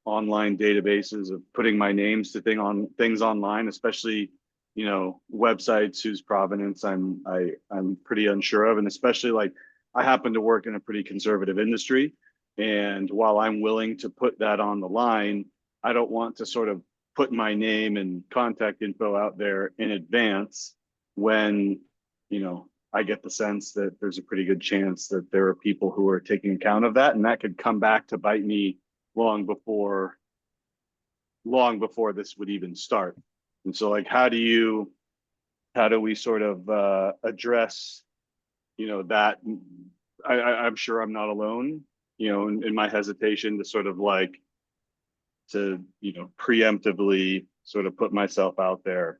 [SPEAKER 8] online databases, of putting my names to things online, especially websites whose provenance I'm pretty unsure of, and especially I happen to work in a pretty conservative industry, and while I'm willing to put that on the line, I don't want to sort of put my name and contact info out there in advance when I get the sense that there's a pretty good chance that there are people who are taking account of that, and that could come back to bite me long before this would even start. And so how do we sort of address that? I'm sure I'm not alone in my hesitation to sort of preemptively sort of put myself out there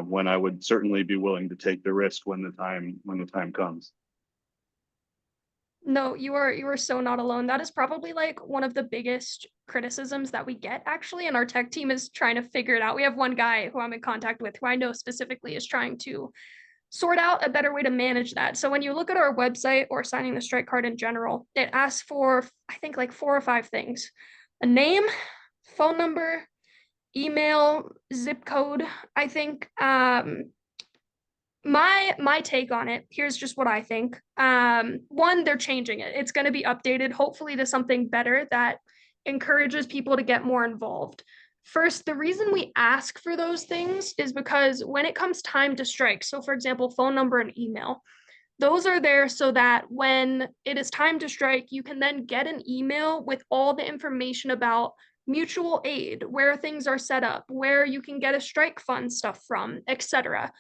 [SPEAKER 8] when I would certainly be willing to take the risk when the time comes.
[SPEAKER 3] No, you are so not alone. That is probably one of the biggest criticisms that we get actually, and our tech team is trying to figure it out. We have one guy who I'm in contact with who I know specifically is trying to sort out a better way to manage that. So when you look at our website or signing the strike card in general, it asks for, I think, 4 or 5 things: a name, phone number, email, zip code. I think my take on it, here's just what I think. One, they're changing it. It's going to be updated, hopefully, to something better that encourages people to get more involved. First, the reason we ask for those things is because when it comes time to strike, so for example, phone number and email, those are there so that when it is time to strike, you can then get an email with all the information about mutual aid, where things are set up, where you can get a strike fund stuff from, etc.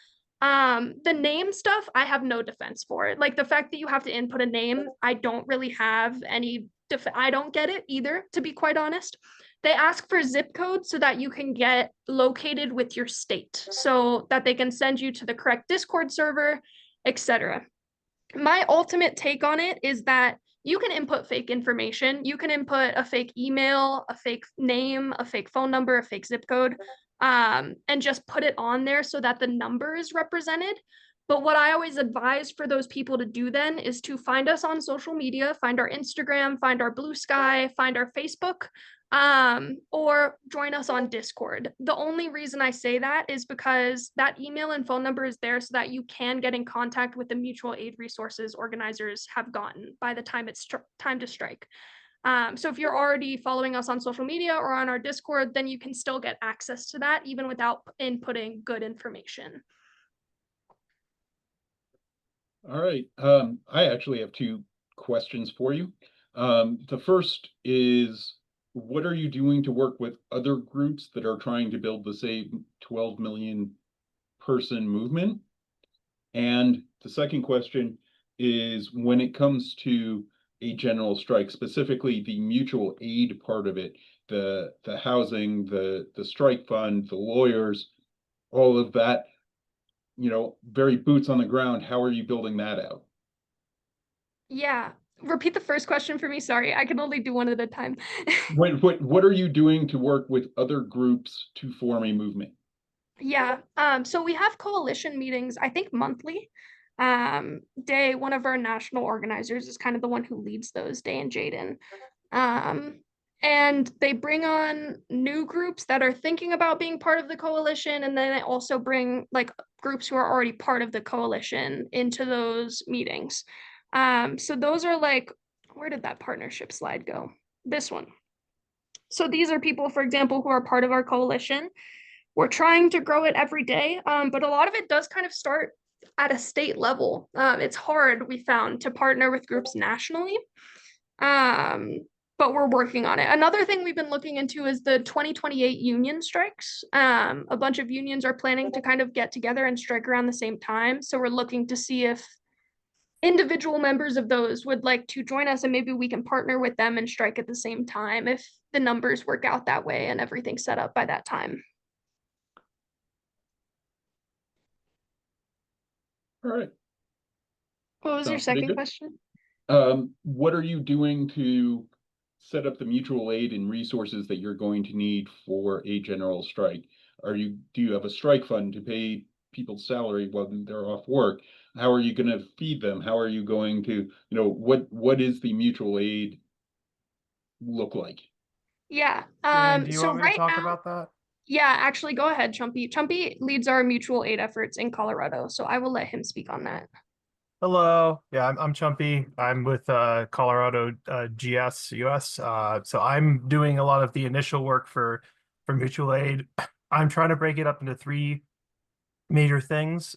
[SPEAKER 3] The name stuff, I have no defense for it. The fact that you have to input a name, I don't really have any I don't get it either, to be quite honest. They ask for zip code so that you can get located with your state, so that they can send you to the correct Discord server, etc. My ultimate take on it is that you can input fake information. You can input a fake email, a fake name, a fake phone number, a fake zip code, and just put it on there so that the number is represented. But what I always advise for those people to do then is to find us on social media, find our Instagram, find our Blue Sky, find our Facebook, or join us on Discord. The only reason I say that is because that email and phone number is there so that you can get in contact with the mutual aid resources organizers have gotten by the time it's time to strike. So if you're already following us on social media or on our Discord, then you can still get access to that even without inputting good information.
[SPEAKER 2] All right. I actually have two questions for you. The first is, what are you doing to work with other groups that are trying to build the same 12 million person movement? And the second question is, when it comes to a general strike, specifically the mutual aid part of it, the housing, the strike fund, the lawyers, all of that, very boots on the ground, how are you building that out?
[SPEAKER 3] Yeah. Repeat the first question for me. Sorry, I can only do one at a time.
[SPEAKER 2] What are you doing to work with other groups to form a movement?
[SPEAKER 3] Yeah. So we have coalition meetings, I think monthly. Day, one of our national organizers is kind of the one who leads those, Day and Jaden. Um, and they bring on new groups that are thinking about being part of the coalition, and then they also bring like groups who are already part of the coalition into those meetings. So those are like, where did that partnership slide go? This one. So these are people, for example, who are part of our coalition. We're trying to grow it every day, but a lot of it does kind of start at a state level. It's hard, we found, to partner with groups nationally, um, but we're working on it. Another thing we've been looking into is the 2028 union strikes. A bunch of unions are planning to kind of get together and strike around the same time. So we're looking to see if individual members of those would like to join us, and maybe we can partner with them and strike at the same time if the numbers work out that way and everything's set up by that time.
[SPEAKER 2] All right.
[SPEAKER 3] What was your
[SPEAKER 2] Sounds pretty
[SPEAKER 3] second
[SPEAKER 2] good.
[SPEAKER 3] question?
[SPEAKER 2] What are you doing to set up the mutual aid and resources that you're going to need for a general strike? Do you have a strike fund to pay people's salary when they're off work? How are you going to feed them? How are you going to, what is the mutual aid look like?
[SPEAKER 3] Yeah.
[SPEAKER 9] Dan, do you
[SPEAKER 3] So
[SPEAKER 9] want me to
[SPEAKER 3] right
[SPEAKER 9] talk
[SPEAKER 3] now,
[SPEAKER 9] about that?
[SPEAKER 3] yeah, actually go ahead, Chumpy. Chumpy leads our mutual aid efforts in Colorado, so I will let him speak on that.
[SPEAKER 9] Hello. Yeah, I'm Chumpy. I'm with Colorado GS US. So I'm doing a lot of the initial work for mutual aid. I'm trying to break it up into three major things.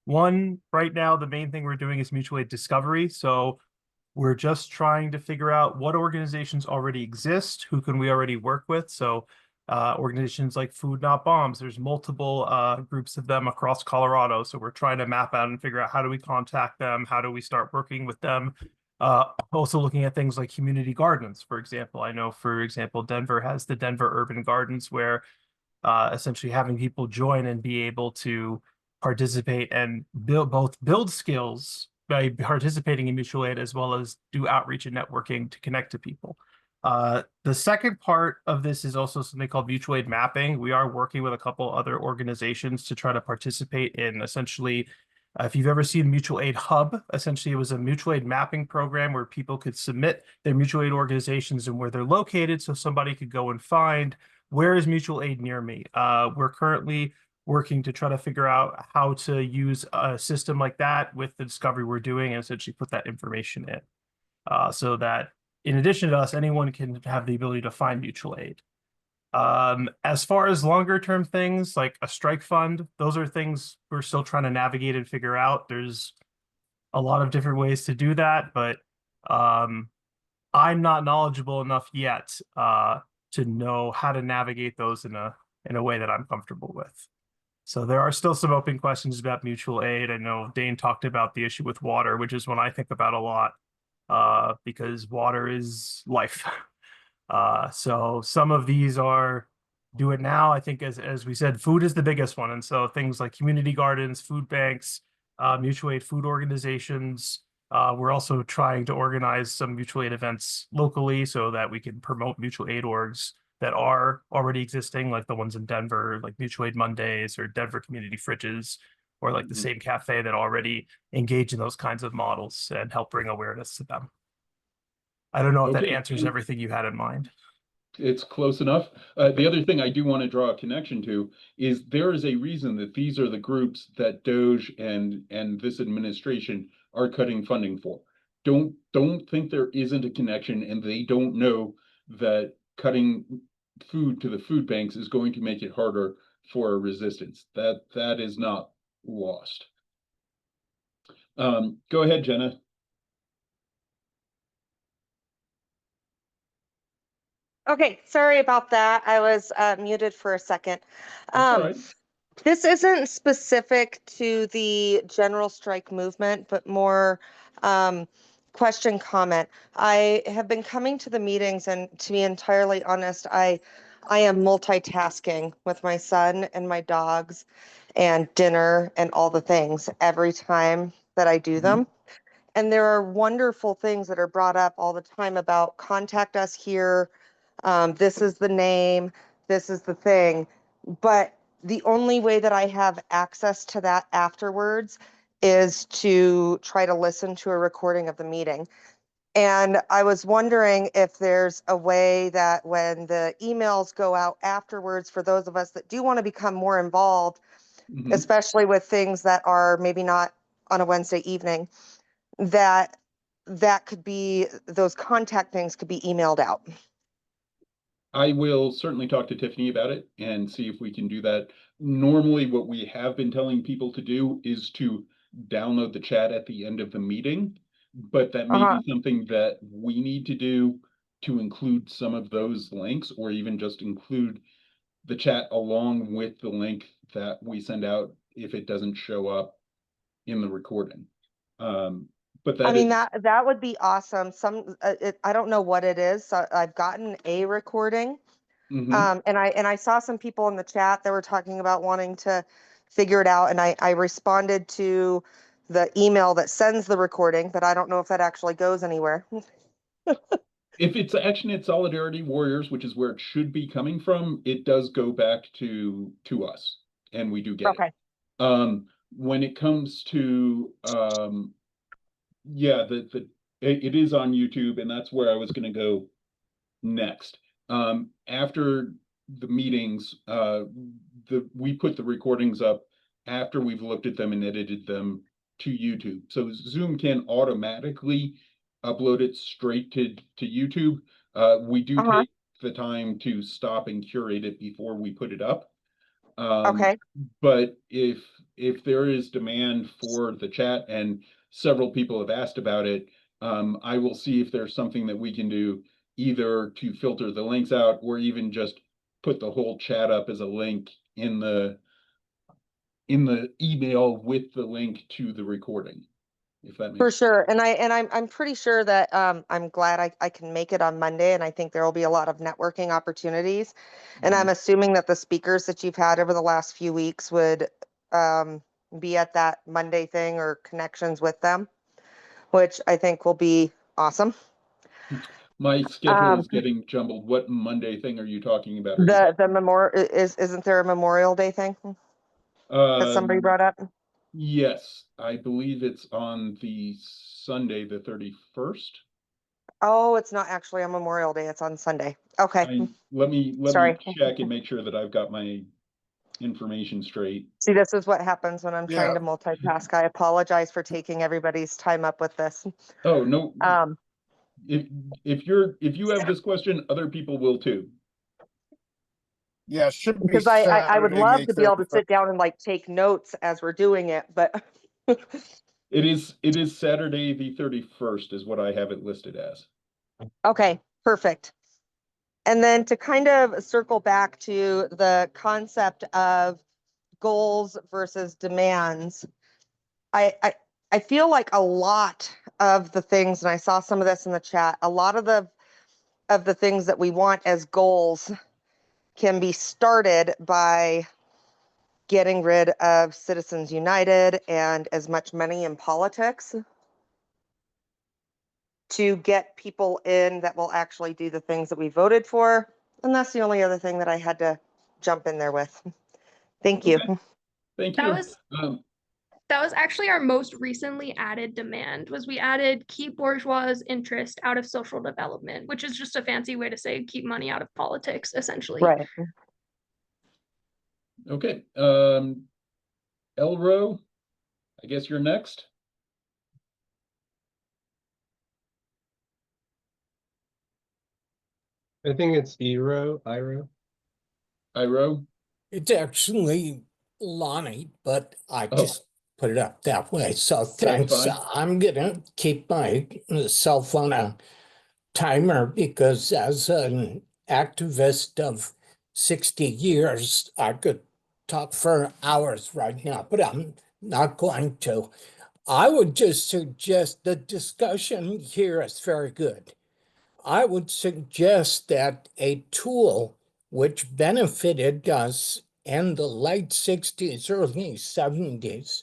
[SPEAKER 9] One, right now, the main thing we're doing is mutual aid discovery. So we're just trying to figure out what organizations already exist, who can we already work with. So organizations like Food Not Bombs, there's multiple groups of them across Colorado. So we're trying to map out and figure out how do we contact them, how do we start working with them. Also looking at things like community gardens, for example. I know, for example, Denver has the Denver Urban Gardens where essentially having people join and be able to participate and build skills by participating in mutual aid as well as do outreach and networking to connect to people. The second part of this is also something called mutual aid mapping. We are working with a couple other organizations to try to participate in essentially, if you've ever seen Mutual Aid Hub, essentially it was a mutual aid mapping program where people could submit their mutual aid organizations and where they're located so somebody could go and find where is mutual aid near me. We're currently working to try to figure out how to use a system like that with the discovery we're doing and essentially put that information in so that in addition to us, anyone can have the ability to find mutual aid. As far as longer term things like a strike fund, those are things we're still trying to navigate and figure out. There's a lot of different ways to do that, but I'm not knowledgeable enough yet to know how to navigate those in a way that I'm comfortable with. So there are still some open questions about mutual aid. I know Dain talked about the issue with water, which is one I think about a lot because water is life. So some of these are do it now. I think as we said, food is the biggest one. And so things like community gardens, food banks, mutual aid food organizations. We're also trying to organize some mutual aid events locally so that we can promote mutual aid orgs that are already existing, like the ones in Denver, like Mutual Aid Mondays or Denver Community Fridges, or like the same cafe that already engage in those kinds of models and help bring awareness to them. I don't know if that
[SPEAKER 2] Okay,
[SPEAKER 9] answers everything you had in mind.
[SPEAKER 2] it's close enough. The other thing I do want to draw a connection to is there is a reason that these are the groups that Doge and this administration are cutting funding for. Don't think there isn't a connection, and they don't know that cutting food to the food banks is going to make it harder for a resistance. That is not lost. Go ahead, Jenna.
[SPEAKER 10] Okay, sorry about that. I was muted for a second.
[SPEAKER 2] That's all
[SPEAKER 10] Um,
[SPEAKER 2] right.
[SPEAKER 10] this isn't specific to the general strike movement, but more question comment. I have been coming to the meetings, and to be entirely honest, I am multitasking with my son and my dogs and dinner and all the things every time that I do them. And there are wonderful things that are brought up all the time about contact us here. This is the name, this is the thing. But the only way that I have access to that afterwards is to try to listen to a recording of the meeting. And I was wondering if there's a way that when the emails go out afterwards, for those of us that do want to become more involved,
[SPEAKER 2] Mhm.
[SPEAKER 10] especially with things that are maybe not on a Wednesday evening, that could be, those contact things could be emailed out.
[SPEAKER 2] I will certainly talk to Tiffany about it and see if we can do that. Normally, what we have been telling people to do is to download the chat at the end of the meeting, but that may
[SPEAKER 10] Uh-huh.
[SPEAKER 2] be something that we need to do to include some of those links, or even just include the chat along with the link that we send out if it doesn't show up in the recording. But
[SPEAKER 10] I
[SPEAKER 2] that
[SPEAKER 10] mean,
[SPEAKER 2] is,
[SPEAKER 10] that would be awesome. I don't know what it is. So I've gotten a recording.
[SPEAKER 2] mhm.
[SPEAKER 10] And I saw some people in the chat that were talking about wanting to figure it out, and I responded to the email that sends the recording, but I don't know if that actually goes anywhere.
[SPEAKER 2] If it's Action at Solidarity Warriors, which is where it should be coming from, it does go back to us, and we do get it.
[SPEAKER 10] Okay.
[SPEAKER 2] When it comes to yeah, it is on YouTube, and that's where I was going to go next. After the meetings, we put the recordings up after we've looked at them and edited them to YouTube. So Zoom can automatically upload it straight to YouTube. We do
[SPEAKER 10] Uh-huh.
[SPEAKER 2] take the time to stop and curate it before we put it up. Um,
[SPEAKER 10] Okay.
[SPEAKER 2] but if there is demand for the chat, and several people have asked about it, I will see if there's something that we can do either to filter the links out, or even just put the whole chat up as a link in the email with the link to the recording, if that
[SPEAKER 10] For
[SPEAKER 2] makes sense.
[SPEAKER 10] sure. And I'm pretty sure that I'm glad I can make it on Monday, and I think there will be a lot of networking opportunities. And I'm
[SPEAKER 2] Mhm.
[SPEAKER 10] assuming that the speakers that you've had over the last few weeks would um, be at that Monday thing or connections with them, which I think will be awesome.
[SPEAKER 2] My schedule
[SPEAKER 10] Um,
[SPEAKER 2] is getting jumbled. What Monday thing are you talking about? Are you
[SPEAKER 10] the
[SPEAKER 2] talking?
[SPEAKER 10] memorial isn't there a Memorial Day thing that somebody
[SPEAKER 2] Um,
[SPEAKER 10] brought up?
[SPEAKER 2] yes, I believe it's on the Sunday, the 31st.
[SPEAKER 10] Oh, it's not actually on Memorial Day. It's on Sunday. Okay.
[SPEAKER 2] Let me
[SPEAKER 10] Sorry.
[SPEAKER 2] check and make sure that I've got my information straight.
[SPEAKER 10] See, this is what happens when I'm trying
[SPEAKER 6] Yeah.
[SPEAKER 10] to multitask. I apologize for taking everybody's time up with this.
[SPEAKER 2] Oh, no,
[SPEAKER 10] Um,
[SPEAKER 2] if if you have this question, other people will too.
[SPEAKER 6] Yeah, it should be
[SPEAKER 10] because I would
[SPEAKER 6] Saturday,
[SPEAKER 10] love
[SPEAKER 6] May
[SPEAKER 10] to be able to
[SPEAKER 6] 31st.
[SPEAKER 10] sit down and like take notes as we're doing it, but
[SPEAKER 2] It is Saturday, the 31st is what I have it listed as.
[SPEAKER 10] okay, perfect. And then to kind of circle back to the concept of goals versus demands, I, I I feel like a lot of the things, and I saw some of this in the chat, a lot of the things that we want as goals can be started by getting rid of Citizens United and as much money in politics to get people in that will actually do the things that we voted for. And that's the only other thing that I had to jump in there with. Thank you.
[SPEAKER 2] Okay, thank
[SPEAKER 3] That
[SPEAKER 2] you.
[SPEAKER 3] was that was actually our most recently added demand, was we added keep bourgeois interest out of social development, which is just a fancy way to say keep money out of politics, essentially.
[SPEAKER 10] Right.
[SPEAKER 2] Okay, Elro, I guess you're next.
[SPEAKER 4] I think it's Iro.
[SPEAKER 2] Iro.
[SPEAKER 11] It's actually Lonnie, but I
[SPEAKER 2] Oh.
[SPEAKER 11] just put it up that way. So thanks.
[SPEAKER 2] fine.
[SPEAKER 11] I'm gonna keep my cell phone on timer because as an activist of 60 years, I could talk for hours right now, but I'm not going to. I would just suggest the discussion here is very good. I would suggest that a tool which benefited us in the late 60s, early 70s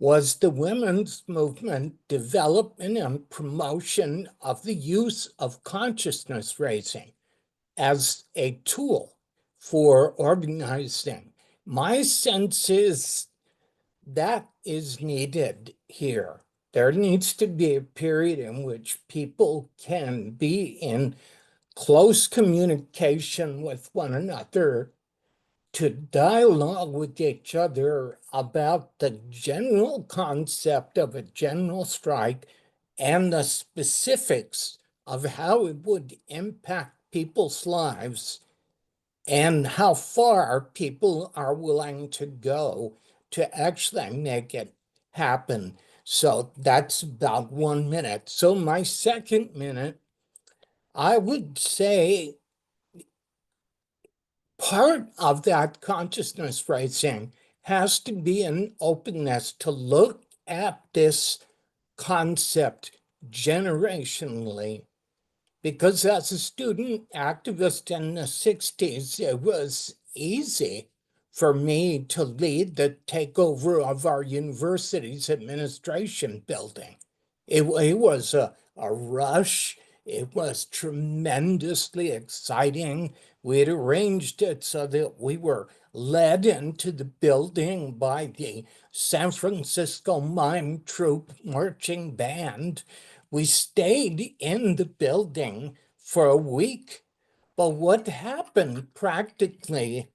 [SPEAKER 11] was the women's movement development and promotion of the use of consciousness raising as a tool for organizing. My sense is that is needed here. There needs to be a period in which people can be in close communication with one another to dialogue with each other about the general concept of a general strike and the specifics of how it would impact people's lives and how far people are willing to go to actually make it happen. So that's about 1 minute. So my second minute, I would say part of that consciousness raising has to be an openness to look at this concept generationally. Because as a student activist in the 60s, it was easy for me to lead the takeover of our university's administration building. It was a rush. It was tremendously exciting. We had arranged it so that we were led into the building by the San Francisco Mime Troupe marching band. We stayed in the building for a week. But what happened practically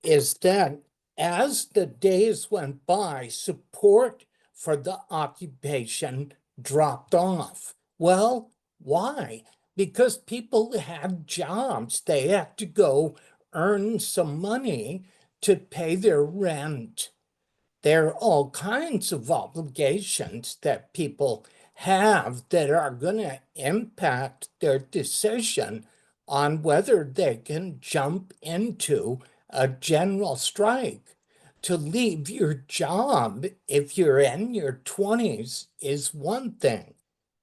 [SPEAKER 11] is that as the days went by, support for the occupation dropped off. Well, why? Because people had jobs. They had to go earn some money to pay their rent. There are all kinds of obligations that people have that are going to impact their decision on whether they can jump into a general strike. To leave your job if you're in your 20s is one thing.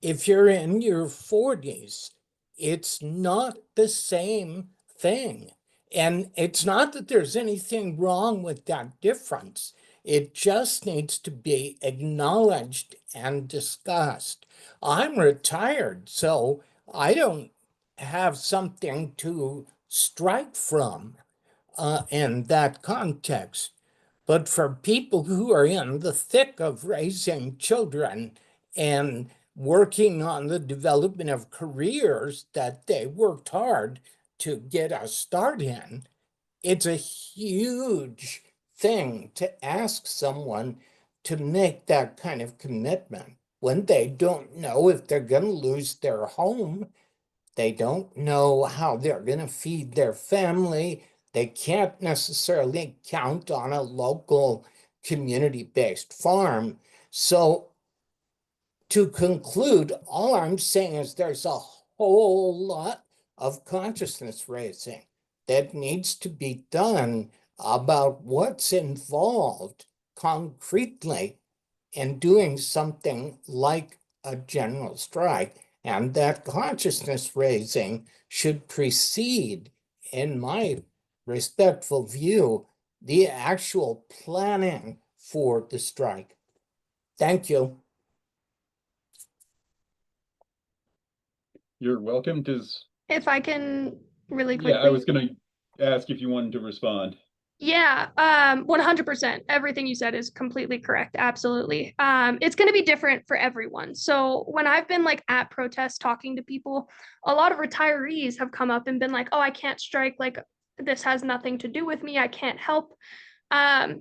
[SPEAKER 11] If you're in your 40s, it's not the same thing. And it's not that there's anything wrong with that difference. It just needs to be acknowledged and discussed. I'm retired, so I don't have something to strike from in that context. But for people who are in the thick of raising children and working on the development of careers that they worked hard to get a start in, it's a huge thing to ask someone to make that kind of commitment when they don't know if they're going to lose their home. They don't know how they're going to feed their family. They can't necessarily count on a local community-based farm. So to conclude, all I'm saying is there's a whole lot of consciousness raising that needs to be done about what's involved concretely in doing something like a general strike. And that consciousness raising should precede, in my respectful view, the actual planning for the strike. Thank you.
[SPEAKER 2] You're welcome. Does
[SPEAKER 3] If I can really
[SPEAKER 2] Yeah, I was
[SPEAKER 3] quickly.
[SPEAKER 2] going to ask if you wanted to respond.
[SPEAKER 3] Yeah, 100%. Everything you said is completely correct. Absolutely. It's going to be different for everyone. So when I've been like at protests talking to people, a lot of retirees have come up and been like, "Oh, I can't strike. Like this has nothing to do with me. I can't help."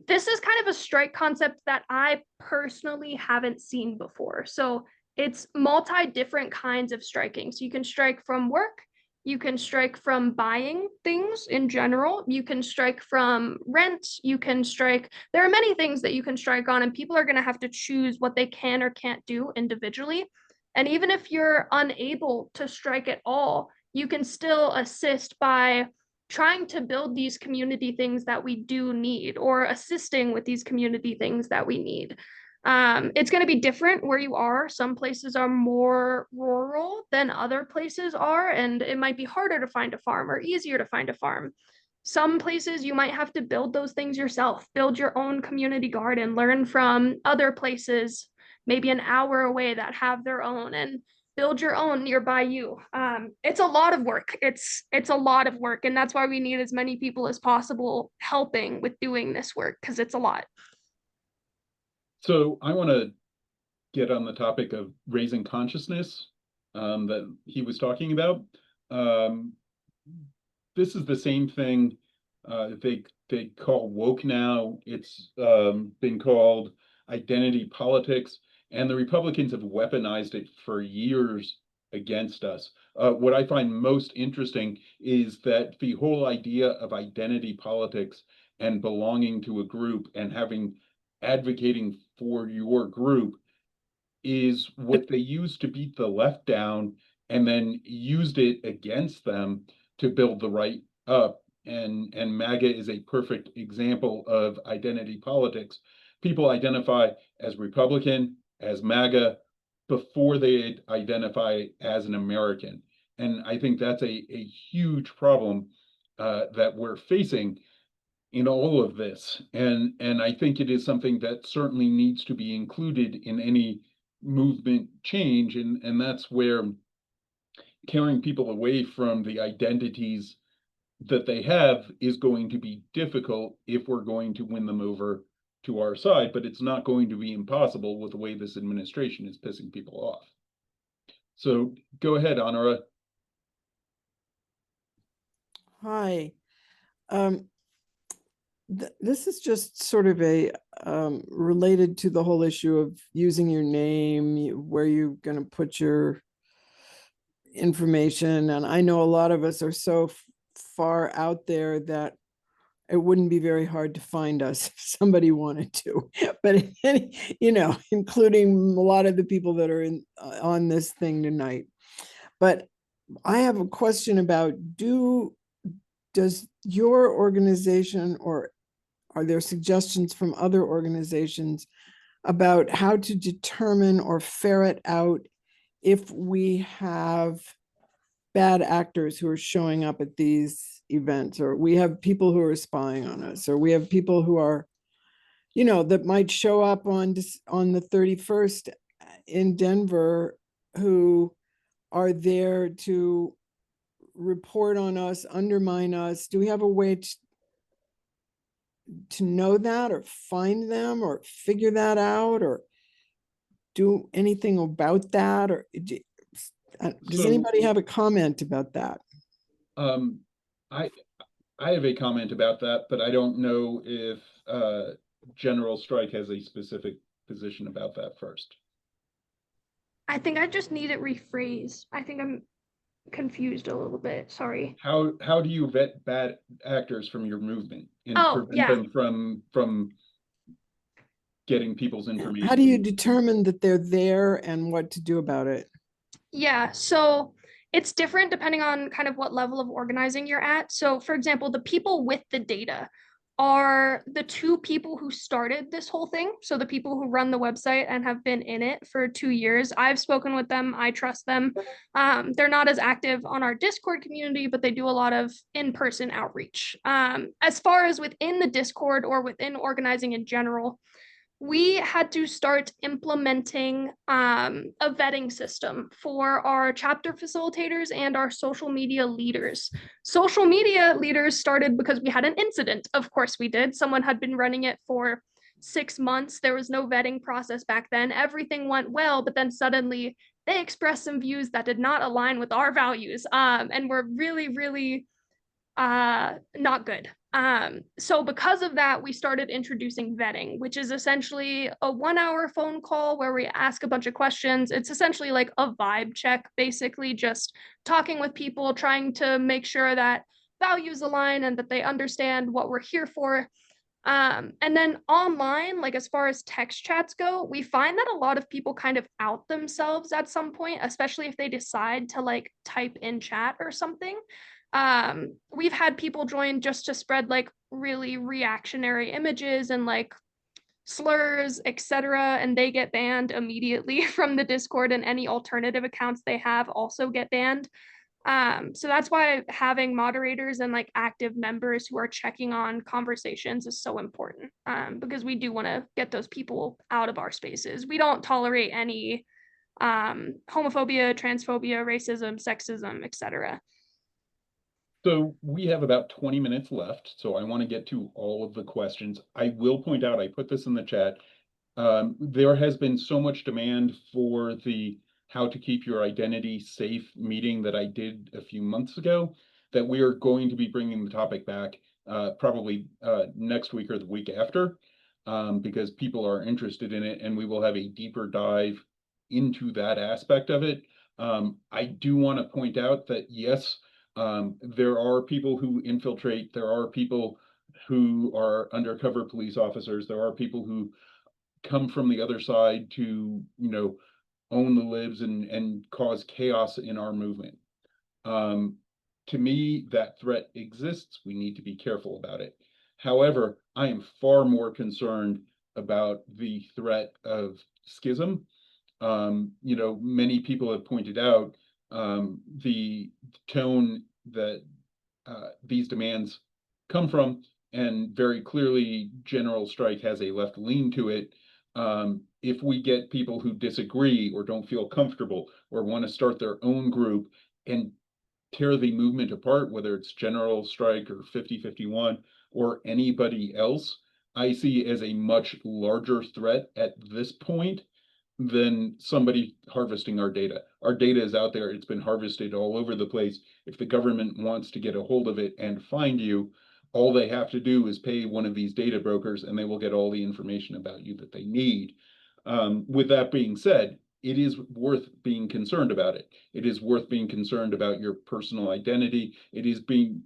[SPEAKER 3] This is kind of a strike concept that I personally haven't seen before. So it's multi different kinds of striking. So you can strike from work, You can strike from buying things in general. You can strike from rent. You can strike, there are many things that you can strike on, and people are going to have to choose what they can or can't do individually. And even if you're unable to strike at all, you can still assist by trying to build these community things that we do need, or assisting with these community things that we need. It's going to be different where you are. Some places are more rural than other places are, and it might be harder to find a farm or easier to find a farm. Some places you might have to build those things yourself, build your own community garden, learn from other places, maybe an hour away, that have their own, and build your own nearby you. It's a lot of work. It's a lot of work, and that's why we need as many people as possible helping with doing this work, because it's a lot.
[SPEAKER 2] So I want to get on the topic of raising consciousness that he was talking about. This is the same thing they call woke now. It's been called identity politics, and the Republicans have weaponized it for years against us. What I find most interesting is that the whole idea of identity politics and belonging to a group and advocating for your group is what they used to beat the left down, and then used it against them to build the right up. And MAGA is a perfect example of identity politics. People identify as Republican, as MAGA, before they identify as an American. And I think that's a huge problem that we're facing in all of this. And I think it is something that certainly needs to be included in any movement change. And that's where carrying people away from the identities that they have is going to be difficult if we're going to win them over to our side, but it's not going to be impossible with the way this administration is pissing people off. So go ahead, Honora.
[SPEAKER 12] Hi. This is just sort of a related to the whole issue of using your name, where you're going to put your information. And I know a lot of us are so far out there that it wouldn't be very hard to find us if somebody wanted to. But including a lot of the people that are on this thing tonight. But I have a question about, does your organization, or are there suggestions from other organizations about how to determine or ferret out if we have bad actors who are showing up at these events, or we have people who are spying on us, or we have people who are, that might show up on the 31st in Denver, who are there to report on us, undermine us? Do we have a way to know that, or find them, or figure that out, or do anything about that? Or does anybody have a comment about that?
[SPEAKER 2] I have a comment about that, but I don't know if General Strike has a specific position about that first.
[SPEAKER 3] I think I just need it rephrased. I think I'm confused a little bit. Sorry.
[SPEAKER 2] How do you vet bad actors from your movement and prevent them from getting people's information?
[SPEAKER 12] How do you determine that they're there and what to do about it?
[SPEAKER 3] Yeah, so it's different depending on kind of what level of organizing you're at. So for example, the people with the data are the two people who started this whole thing. So the people who run the website and have been in it for 2 years. I've spoken with them. I trust them. They're not as active on our Discord community, but they do a lot of in-person outreach. As far as within the Discord or within organizing in general, we had to start implementing a vetting system for our chapter facilitators and our social media leaders. Social media leaders started because we had an incident. Of course we did. Someone had been running it for 6 months. There was no vetting process back then. Everything went well, but then suddenly they expressed some views that did not align with our values and were really, really not good. So because of that, we started introducing vetting, which is essentially a 1 hour phone call where we ask a bunch of questions. It's essentially like a vibe check, basically just talking with people, trying to make sure that values align and that they understand what we're here for. And then online, like as far as text chats go, we find that a lot of people kind of out themselves at some point, especially if they decide to like type in chat or something. We've had people join just to spread like really reactionary images and like slurs, etc., and they get banned immediately from the Discord, and any alternative accounts they have also get banned. So that's why having moderators and like active members who are checking on conversations is so important, because we do want to get those people out of our spaces. We don't tolerate any homophobia, transphobia, racism, sexism, etc.
[SPEAKER 2] So we have about 20 minutes left, so I want to get to all of the questions. I will point out, I put this in the chat, there has been so much demand for the How to Keep Your Identity Safe meeting that I did a few months ago, that we are going to be bringing the topic back probably next week or the week after, because people are interested in it, and we will have a deeper dive into that aspect of it. I do want to point out that yes, there are people who infiltrate, there are people who are undercover police officers, there are people who come from the other side to, own the libs and cause chaos in our movement. To me, that threat exists. We need to be careful about it. However, I am far more concerned about the threat of schism. Many people have pointed out the tone that these demands come from, and very clearly General Strike has a left lean to it. If we get people who disagree or don't feel comfortable or want to start their own group and tear the movement apart, whether it's General Strike or 5051 or anybody else, I see as a much larger threat at this point than somebody harvesting our data. Our data is out there. It's been harvested all over the place. If the government wants to get a hold of it and find you, all they have to do is pay one of these data brokers and they will get all the information about you that they need. With that being said, it is worth being concerned about it. It is worth being concerned about your personal identity. It is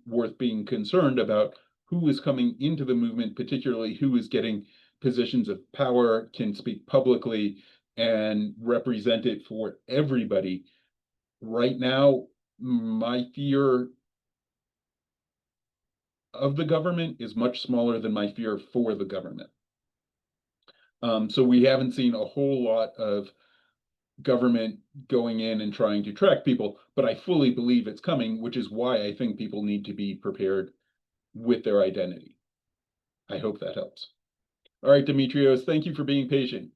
[SPEAKER 2] worth being concerned about who is coming into the movement, particularly who is getting positions of power, can speak publicly, and represent it for everybody. Right now, my fear of the government is much smaller than my fear for the government. So we haven't seen a whole lot of government going in and trying to track people, but I fully believe it's coming, which is why I think people need to be prepared with their identity. I hope that helps. All right, Demetrios, thank you for being patient.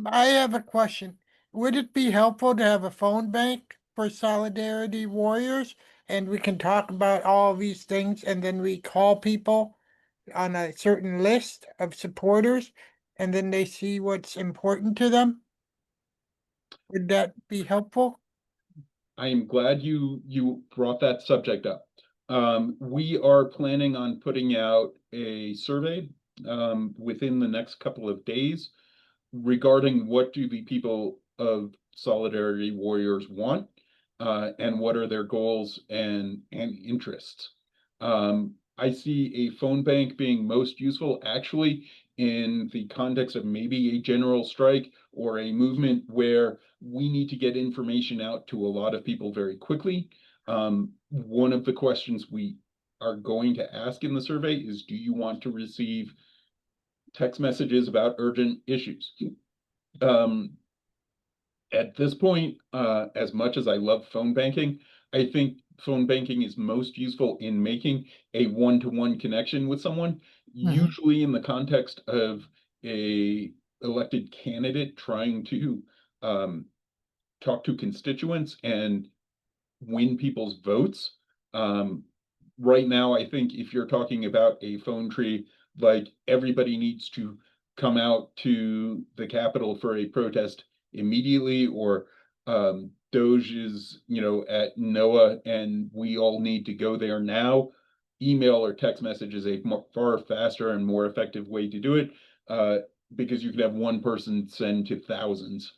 [SPEAKER 13] I have a question. Would it be helpful to have a phone bank for Solidarity Warriors? And we can talk about all these things and then we call people on a certain list of supporters and then they see what's important to them? Would that be helpful?
[SPEAKER 2] I am glad you brought that subject up. We are planning on putting out a survey within the next couple of days regarding what do the people of Solidarity Warriors want, and what are their goals and interests. I see a phone bank being most useful actually in the context of maybe a general strike or a movement where we need to get information out to a lot of people very quickly. One of the questions we are going to ask in the survey is, do you want to receive text messages about urgent issues? At this point, as much as I love phone banking, I think phone banking is most useful in making a one-to-one connection with someone, usually in the context of a elected candidate trying to talk to constituents and win people's votes. Right now, I think if you're talking about a phone tree, like everybody needs to come out to the Capitol for a protest immediately, or Doge is, at NOAA, and we all need to go there now. Email or text message is a far faster and more effective way to do it, because you can have one person send to thousands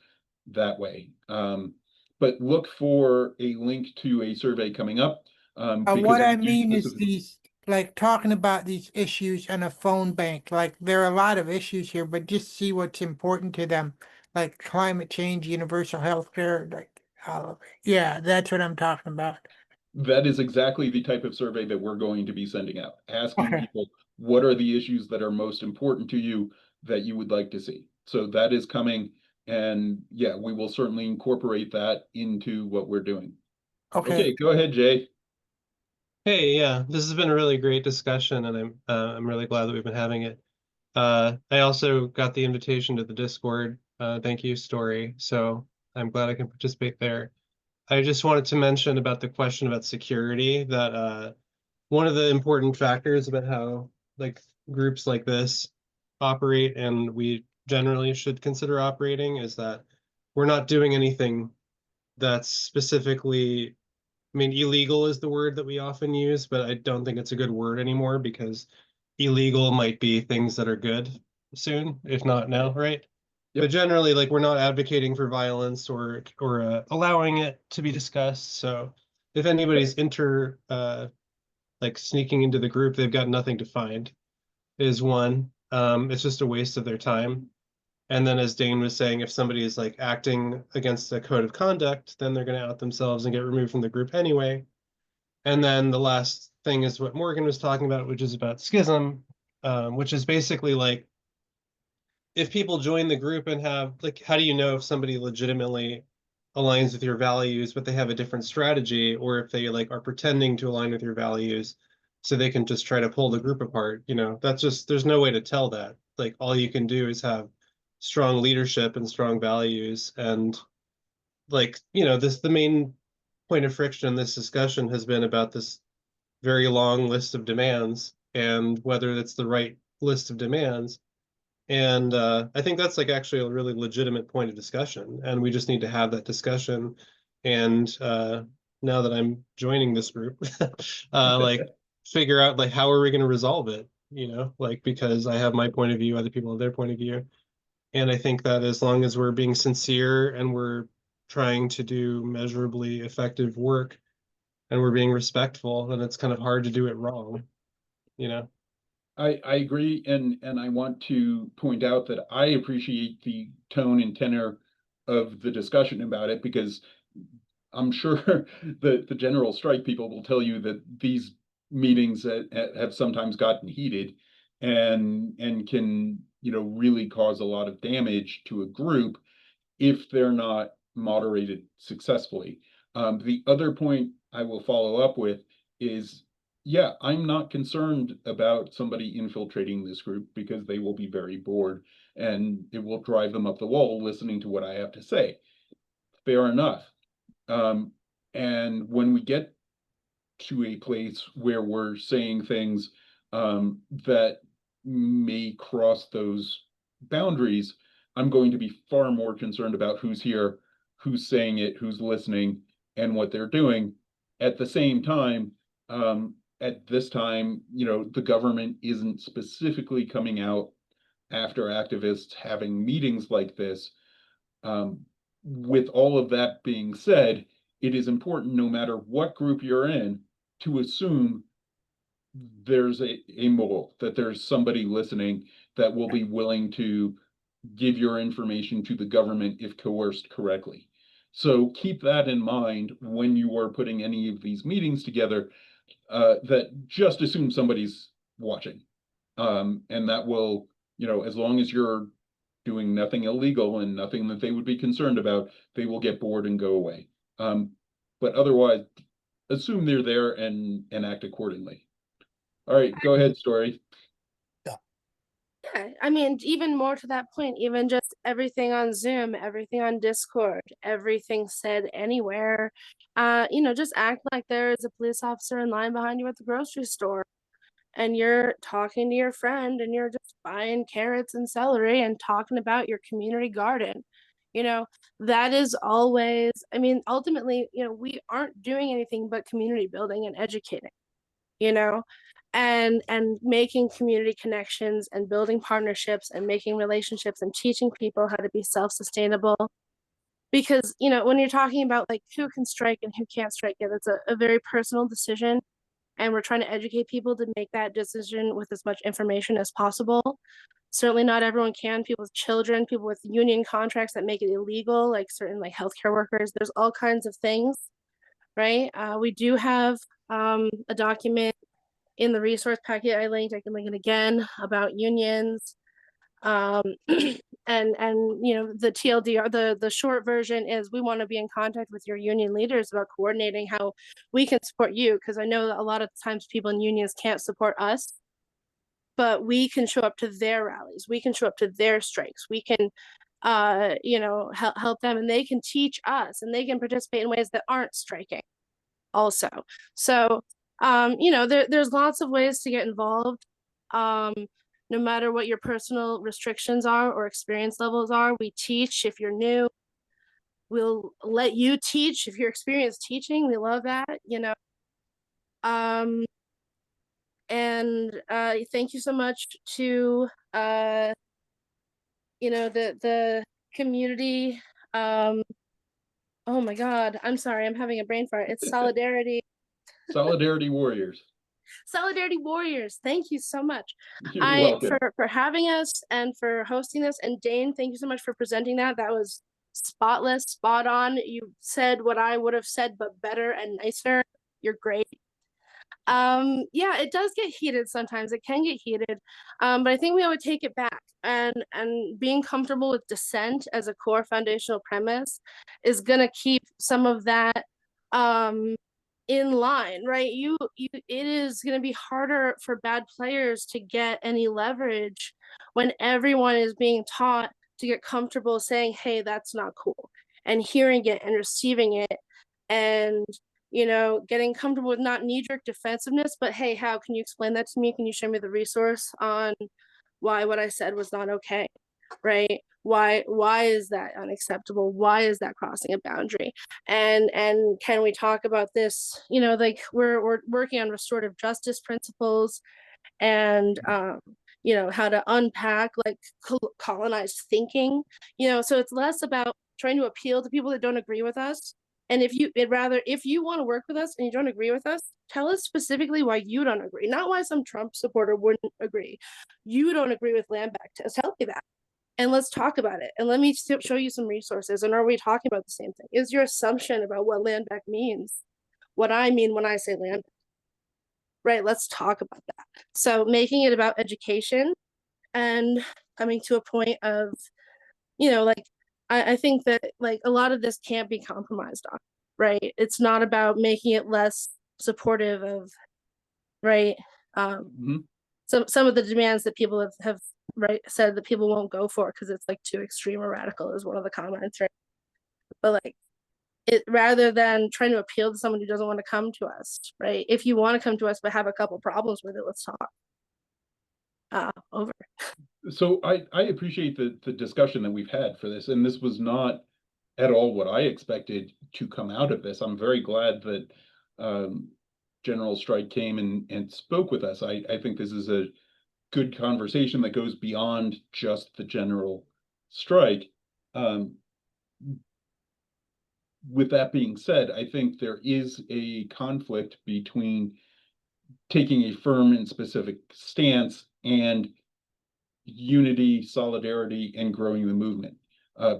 [SPEAKER 2] that way. But look for a link to a survey coming up. Because
[SPEAKER 13] What I
[SPEAKER 2] we do
[SPEAKER 13] mean is
[SPEAKER 2] specifically-
[SPEAKER 13] these, like talking about these issues in a phone bank, like there are a lot of issues here, but just see what's important to them, like climate change, universal health care, like, yeah, that's what I'm talking about.
[SPEAKER 2] that is exactly the type of survey that we're going to be sending out, asking
[SPEAKER 13] Okay.
[SPEAKER 2] people, what are the issues that are most important to you that you would like to see? So that is coming, and yeah, we will certainly incorporate that into what we're doing.
[SPEAKER 13] Okay.
[SPEAKER 2] Okay, go ahead, Jay.
[SPEAKER 4] Hey, yeah, this has been a really great discussion, and I'm really glad that we've been having it. I also got the invitation to the Discord. Thank you, Story. So I'm glad I can participate there. I just wanted to mention about the question about security, that one of the important factors about how like groups like this operate, and we generally should consider operating, is that we're not doing anything that's specifically, I mean, illegal is the word that we often use, but I don't think it's a good word anymore, because illegal might be things that are good soon, if not now, right?
[SPEAKER 2] Yep.
[SPEAKER 4] But generally, like, we're not advocating for violence or allowing it to be discussed. So if anybody's like sneaking into the group, they've got nothing to find, is one. It's just a waste of their time. And then, as Dain was saying, if somebody is like acting against a code of conduct, then they're going to out themselves and get removed from the group anyway. And then the last thing is what Morgan was talking about, which is about schism, which is basically like, if people join the group and have, like, how do you know if somebody legitimately aligns with your values, but they have a different strategy, or if they like are pretending to align with your values so they can just try to pull the group apart? That's just, there's no way to tell that. Like, all you can do is have strong leadership and strong values. And like, the main point of friction in this discussion has been about this very long list of demands and whether it's the right list of demands. And I think that's like actually a really legitimate point of discussion, and we just need to have that discussion. And now that I'm joining this group, like, figure out like how are we going to resolve it, like, because I have my point of view, other people have their point of view. And I think that as long as we're being sincere and we're trying to do measurably effective work and we're being respectful, then it's kind of hard to do it wrong, you know?
[SPEAKER 2] I agree, and I want to point out that I appreciate the tone and tenor of the discussion about it, because I'm sure the general strike people will tell you that these meetings have sometimes gotten heated and can, really cause a lot of damage to a group if they're not moderated successfully. The other point I will follow up with is, yeah, I'm not concerned about somebody infiltrating this group, because they will be very bored and it will drive them up the wall listening to what I have to say. Fair enough. Um, and when we get to a place where we're saying things that may cross those boundaries, I'm going to be far more concerned about who's here, who's saying it, who's listening, and what they're doing. At the same time, at this time, the government isn't specifically coming out after activists having meetings like this. With all of that being said, it is important, no matter what group you're in, to assume there's a mole, that there's somebody listening that will be willing to give your information to the government if coerced correctly. So keep that in mind when you are putting any of these meetings together, that just assume somebody's watching. And that will, as long as you're doing nothing illegal and nothing that they would be concerned about, they will get bored and go away. But otherwise, assume they're there and act accordingly. All right, go ahead, Story.
[SPEAKER 7] Yeah, I mean, even more to that point, even just everything on Zoom, everything on Discord, everything said anywhere, just act like there is a police officer in line behind you at the grocery store, and you're talking to your friend and you're just buying carrots and celery and talking about your community garden. You know, that is always, I mean, ultimately, we aren't doing anything but community building and educating, you know, and making community connections and building partnerships and making relationships and teaching people how to be self-sustainable. Because, when you're talking about like who can strike and who can't strike, yeah, that's a very personal decision. And we're trying to educate people to make that decision with as much information as possible. Certainly not everyone can. People with children, people with union contracts that make it illegal, like certain like healthcare workers. There's all kinds of things, right? We do have a document in the resource packet I linked. I can link it again about unions. And the TLDR, the short version is, we want to be in contact with your union leaders about coordinating how we can support you, because I know that a lot of times people in unions can't support us, but we can show up to their rallies, we can show up to their strikes, we can help them, and they can teach us, and they can participate in ways that aren't striking also. So there's lots of ways to get involved. No matter what your personal restrictions are or experience levels are, we teach. If you're new, we'll let you teach. If you're experienced teaching, we love that, and thank you so much to the community. Oh my God, I'm sorry, I'm having a brain fart. It's Solidarity.
[SPEAKER 2] Solidarity Warriors.
[SPEAKER 7] Solidarity Warriors, thank you so much.
[SPEAKER 2] You're welcome.
[SPEAKER 7] For having us and for hosting this. And Dain, thank you so much for presenting that. That was spotless, spot on. You said what I would have said, but better and nicer. You're great. Yeah, it does get heated sometimes. It can get heated. But I think we would take it back, and being comfortable with dissent as a core foundational premise is gonna keep some of that in line, right? It is going to be harder for bad players to get any leverage when everyone is being taught to get comfortable saying, hey, that's not cool, and hearing it and receiving it, and getting comfortable with not knee-jerk defensiveness, but hey, how can you explain that to me? Can you show me the resource on why what I said was not okay? Right? Why is that unacceptable? Why is that crossing a boundary? And can we talk about this? Like we're working on restorative justice principles, and how to unpack like colonized thinking. So it's less about trying to appeal to people that don't agree with us. And if you want to work with us and you don't agree with us, tell us specifically why you don't agree, not why some Trump supporter wouldn't agree. You don't agree with land back test. Tell me that. And let's talk about it. And let me show you some resources. And are we talking about the same thing? Is your assumption about what land back means what I mean when I say land back? Right, let's talk about that. So making it about education and coming to a point of, like, I think that like a lot of this can't be compromised on, right? It's not about making it less supportive of, right? Some of the demands that people have right said that people won't go for because it's like too extreme or radical is one of the comments, right? But like it, rather than trying to appeal to someone who doesn't want to come to us, right? If you want to come to us but have a couple problems with it, let's talk. Over.
[SPEAKER 2] So I appreciate the discussion that we've had for this, and this was not at all what I expected to come out of this. I'm very glad that General Strike came and spoke with us. I think this is a good conversation that goes beyond just the general strike. With that being said, I think there is a conflict between taking a firm and specific stance and unity, solidarity, and growing the movement.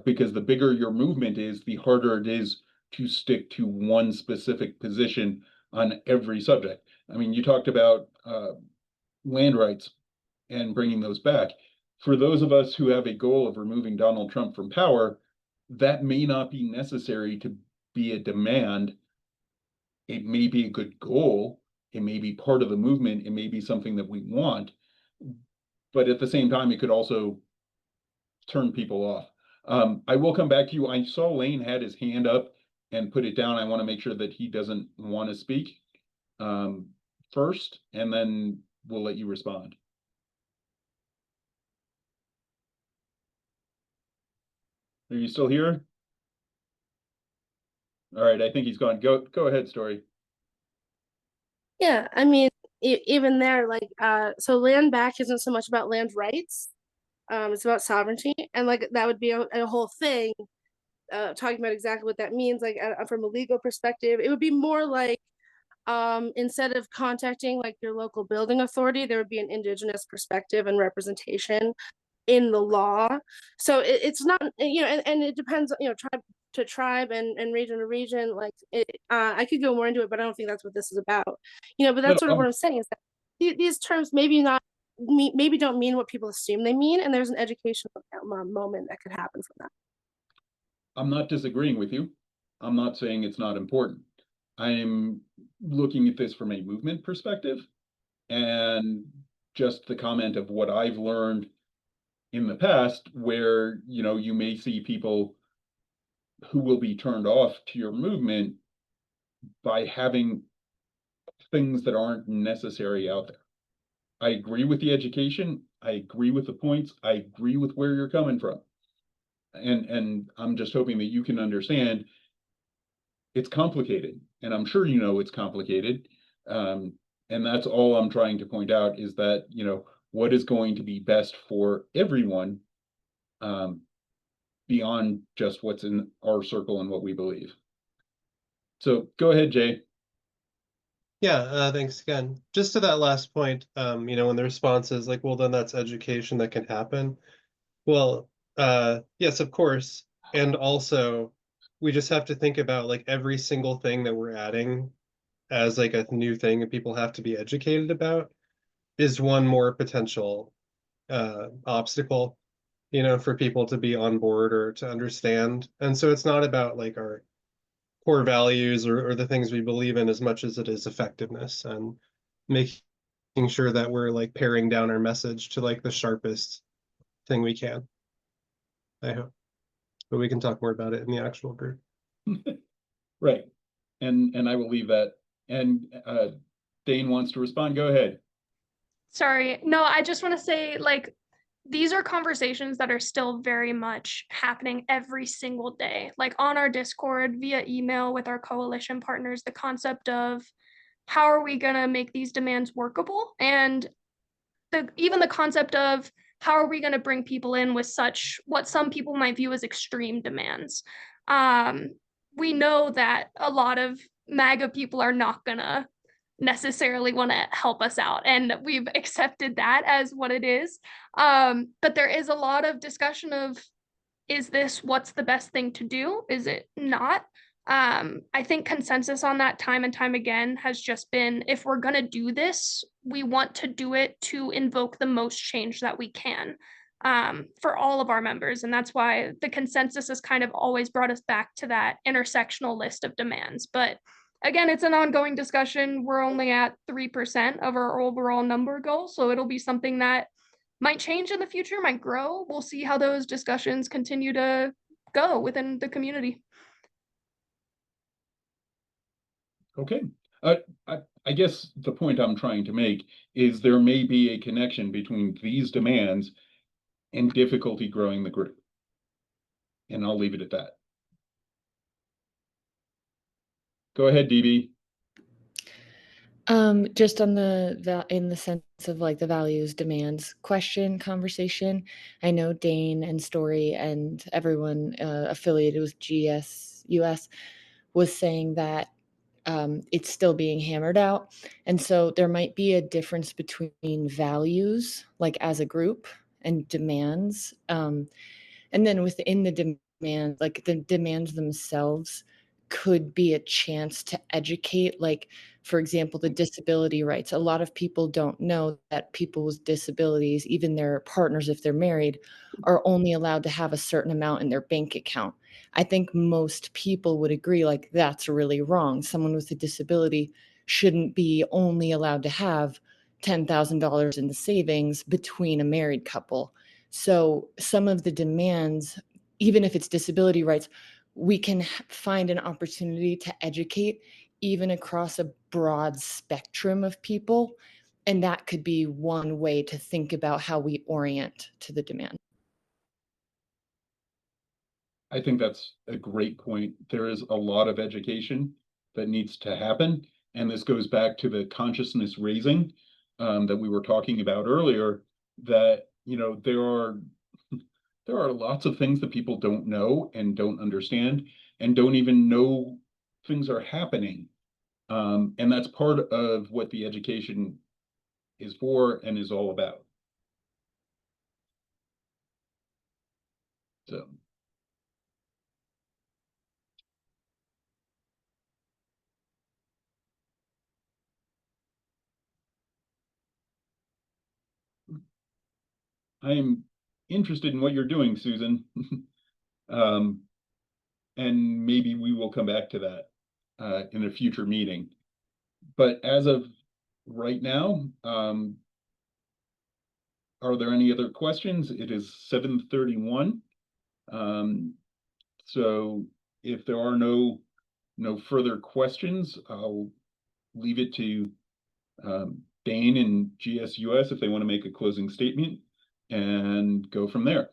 [SPEAKER 2] Because the bigger your movement is, the harder it is to stick to one specific position on every subject. I mean, you talked about land rights and bringing those back. For those of us who have a goal of removing Donald Trump from power, that may not be necessary to be a demand. It may be a good goal. It may be part of the movement. It may be something that we want. But at the same time, it could also turn people off. I will come back to you. I saw Lane had his hand up and put it down. I want to make sure that he doesn't want to speak first, and then we'll let you respond. Are you still here? All right, I think he's gone. Go ahead, Story.
[SPEAKER 7] Yeah, I mean, even there, like, so land back isn't so much about land rights. It's about sovereignty, and like that would be a whole thing, talking about exactly what that means. Like, from a legal perspective, it would be more like, instead of contacting like your local building authority, there would be an indigenous perspective and representation in the law. So it's not, and it depends, tribe to tribe and region to region. Like, I could go more into it, but I don't think that's what this is about. But that's
[SPEAKER 2] No,
[SPEAKER 7] sort of what I'm saying is that these terms maybe don't mean what people assume they mean, and there's an educational moment that could happen from that.
[SPEAKER 2] I'm not disagreeing with you. I'm not saying it's not important. I'm looking at this from a movement perspective, and just the comment of what I've learned in the past, where you may see people who will be turned off to your movement by having things that aren't necessary out there. I agree with the education. I agree with the points. I agree with where you're coming from. And I'm just hoping that you can understand it's complicated. And I'm sure it's complicated. And that's all I'm trying to point out is that, what is going to be best for everyone, beyond just what's in our circle and what we believe. So go ahead, Jay.
[SPEAKER 4] Yeah, thanks again. Just to that last point, when the response is like, well, then that's education that can happen. Well, yes, of course. And also, we just have to think about like every single thing that we're adding as like a new thing that people have to be educated about is one more potential obstacle, for people to be on board or to understand. And so it's not about like our core values or the things we believe in as much as it is effectiveness and making sure that we're like paring down our message to like the sharpest thing we can. I hope. But we can talk more about it in the actual group.
[SPEAKER 2] Right. And I will leave that. And Dain wants to respond. Go ahead.
[SPEAKER 3] Sorry. No, I just want to say, like, these are conversations that are still very much happening every single day. Like on our Discord, via email with our coalition partners, the concept of how are we going to make these demands workable? And even the concept of how are we going to bring people in with such what some people might view as extreme demands. We know that a lot of MAGA people are not going to necessarily want to help us out, and we've accepted that as what it is. But there is a lot of discussion of, is this what's the best thing to do? Is it not? I think consensus on that time and time again has just been, if we're going to do this, we want to do it to invoke the most change that we can, for all of our members. And that's why the consensus has kind of always brought us back to that intersectional list of demands. But again, it's an ongoing discussion. We're only at 3% of our overall number goal. So it'll be something that might change in the future, might grow. We'll see how those discussions continue to go within the community.
[SPEAKER 2] Okay. I guess the point I'm trying to make is there may be a connection between these demands and difficulty growing the group. And I'll leave it at that. Go ahead, DB.
[SPEAKER 14] Just on in the sense of like the values demands conversation. I know Dain and Story and everyone affiliated with GSUS was saying that it's still being hammered out. And so there might be a difference between values, like as a group, and demands. And then within the demand, like the demands themselves could be a chance to educate, like, for example, the disability rights. A lot of people don't know that people with disabilities, even their partners, if they're married, are only allowed to have a certain amount in their bank account. I think most people would agree, like, that's really wrong. Someone with a disability shouldn't be only allowed to have $10,000 in the savings between a married couple. So some of the demands, even if it's disability rights, we can find an opportunity to educate even across a broad spectrum of people. And that could be one way to think about how we orient to the demand.
[SPEAKER 2] I think that's a great point. There is a lot of education that needs to happen. And this goes back to the consciousness raising that we were talking about earlier, that, you know, there are lots of things that people don't know and don't understand and don't even know things are happening. And that's part of what the education is for and is all about. So. I'm interested in what you're doing, Susan. And maybe we will come back to that in a future meeting. But as of right now, are there any other questions? It is 7:31. So if there are no further questions, I'll leave it to Dain and GSUS if they want to make a closing statement and go from there.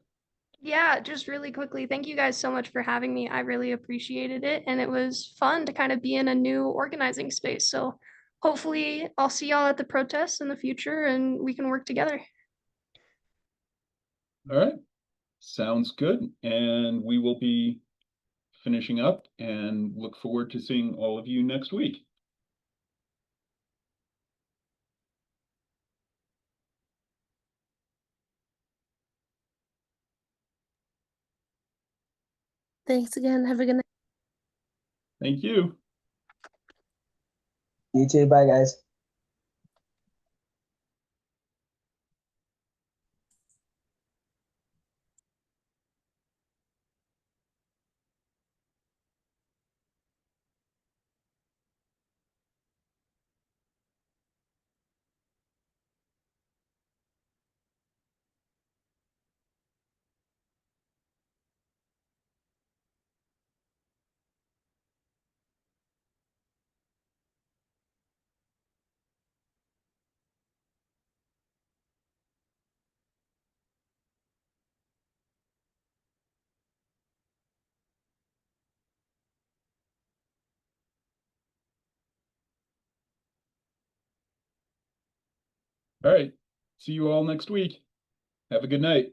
[SPEAKER 3] Yeah, just really quickly, thank you guys so much for having me. I really appreciated it, and it was fun to kind of be in a new organizing space. So hopefully I'll see y'all at the protests in the future and we can work together.
[SPEAKER 2] All right, sounds good. And we will be finishing up and look forward to seeing all of you next week.
[SPEAKER 7] Thanks again. Have a good night.
[SPEAKER 2] Thank you.
[SPEAKER 15] You too. Bye, guys.
[SPEAKER 2] All right. See you all next week. Have a good night.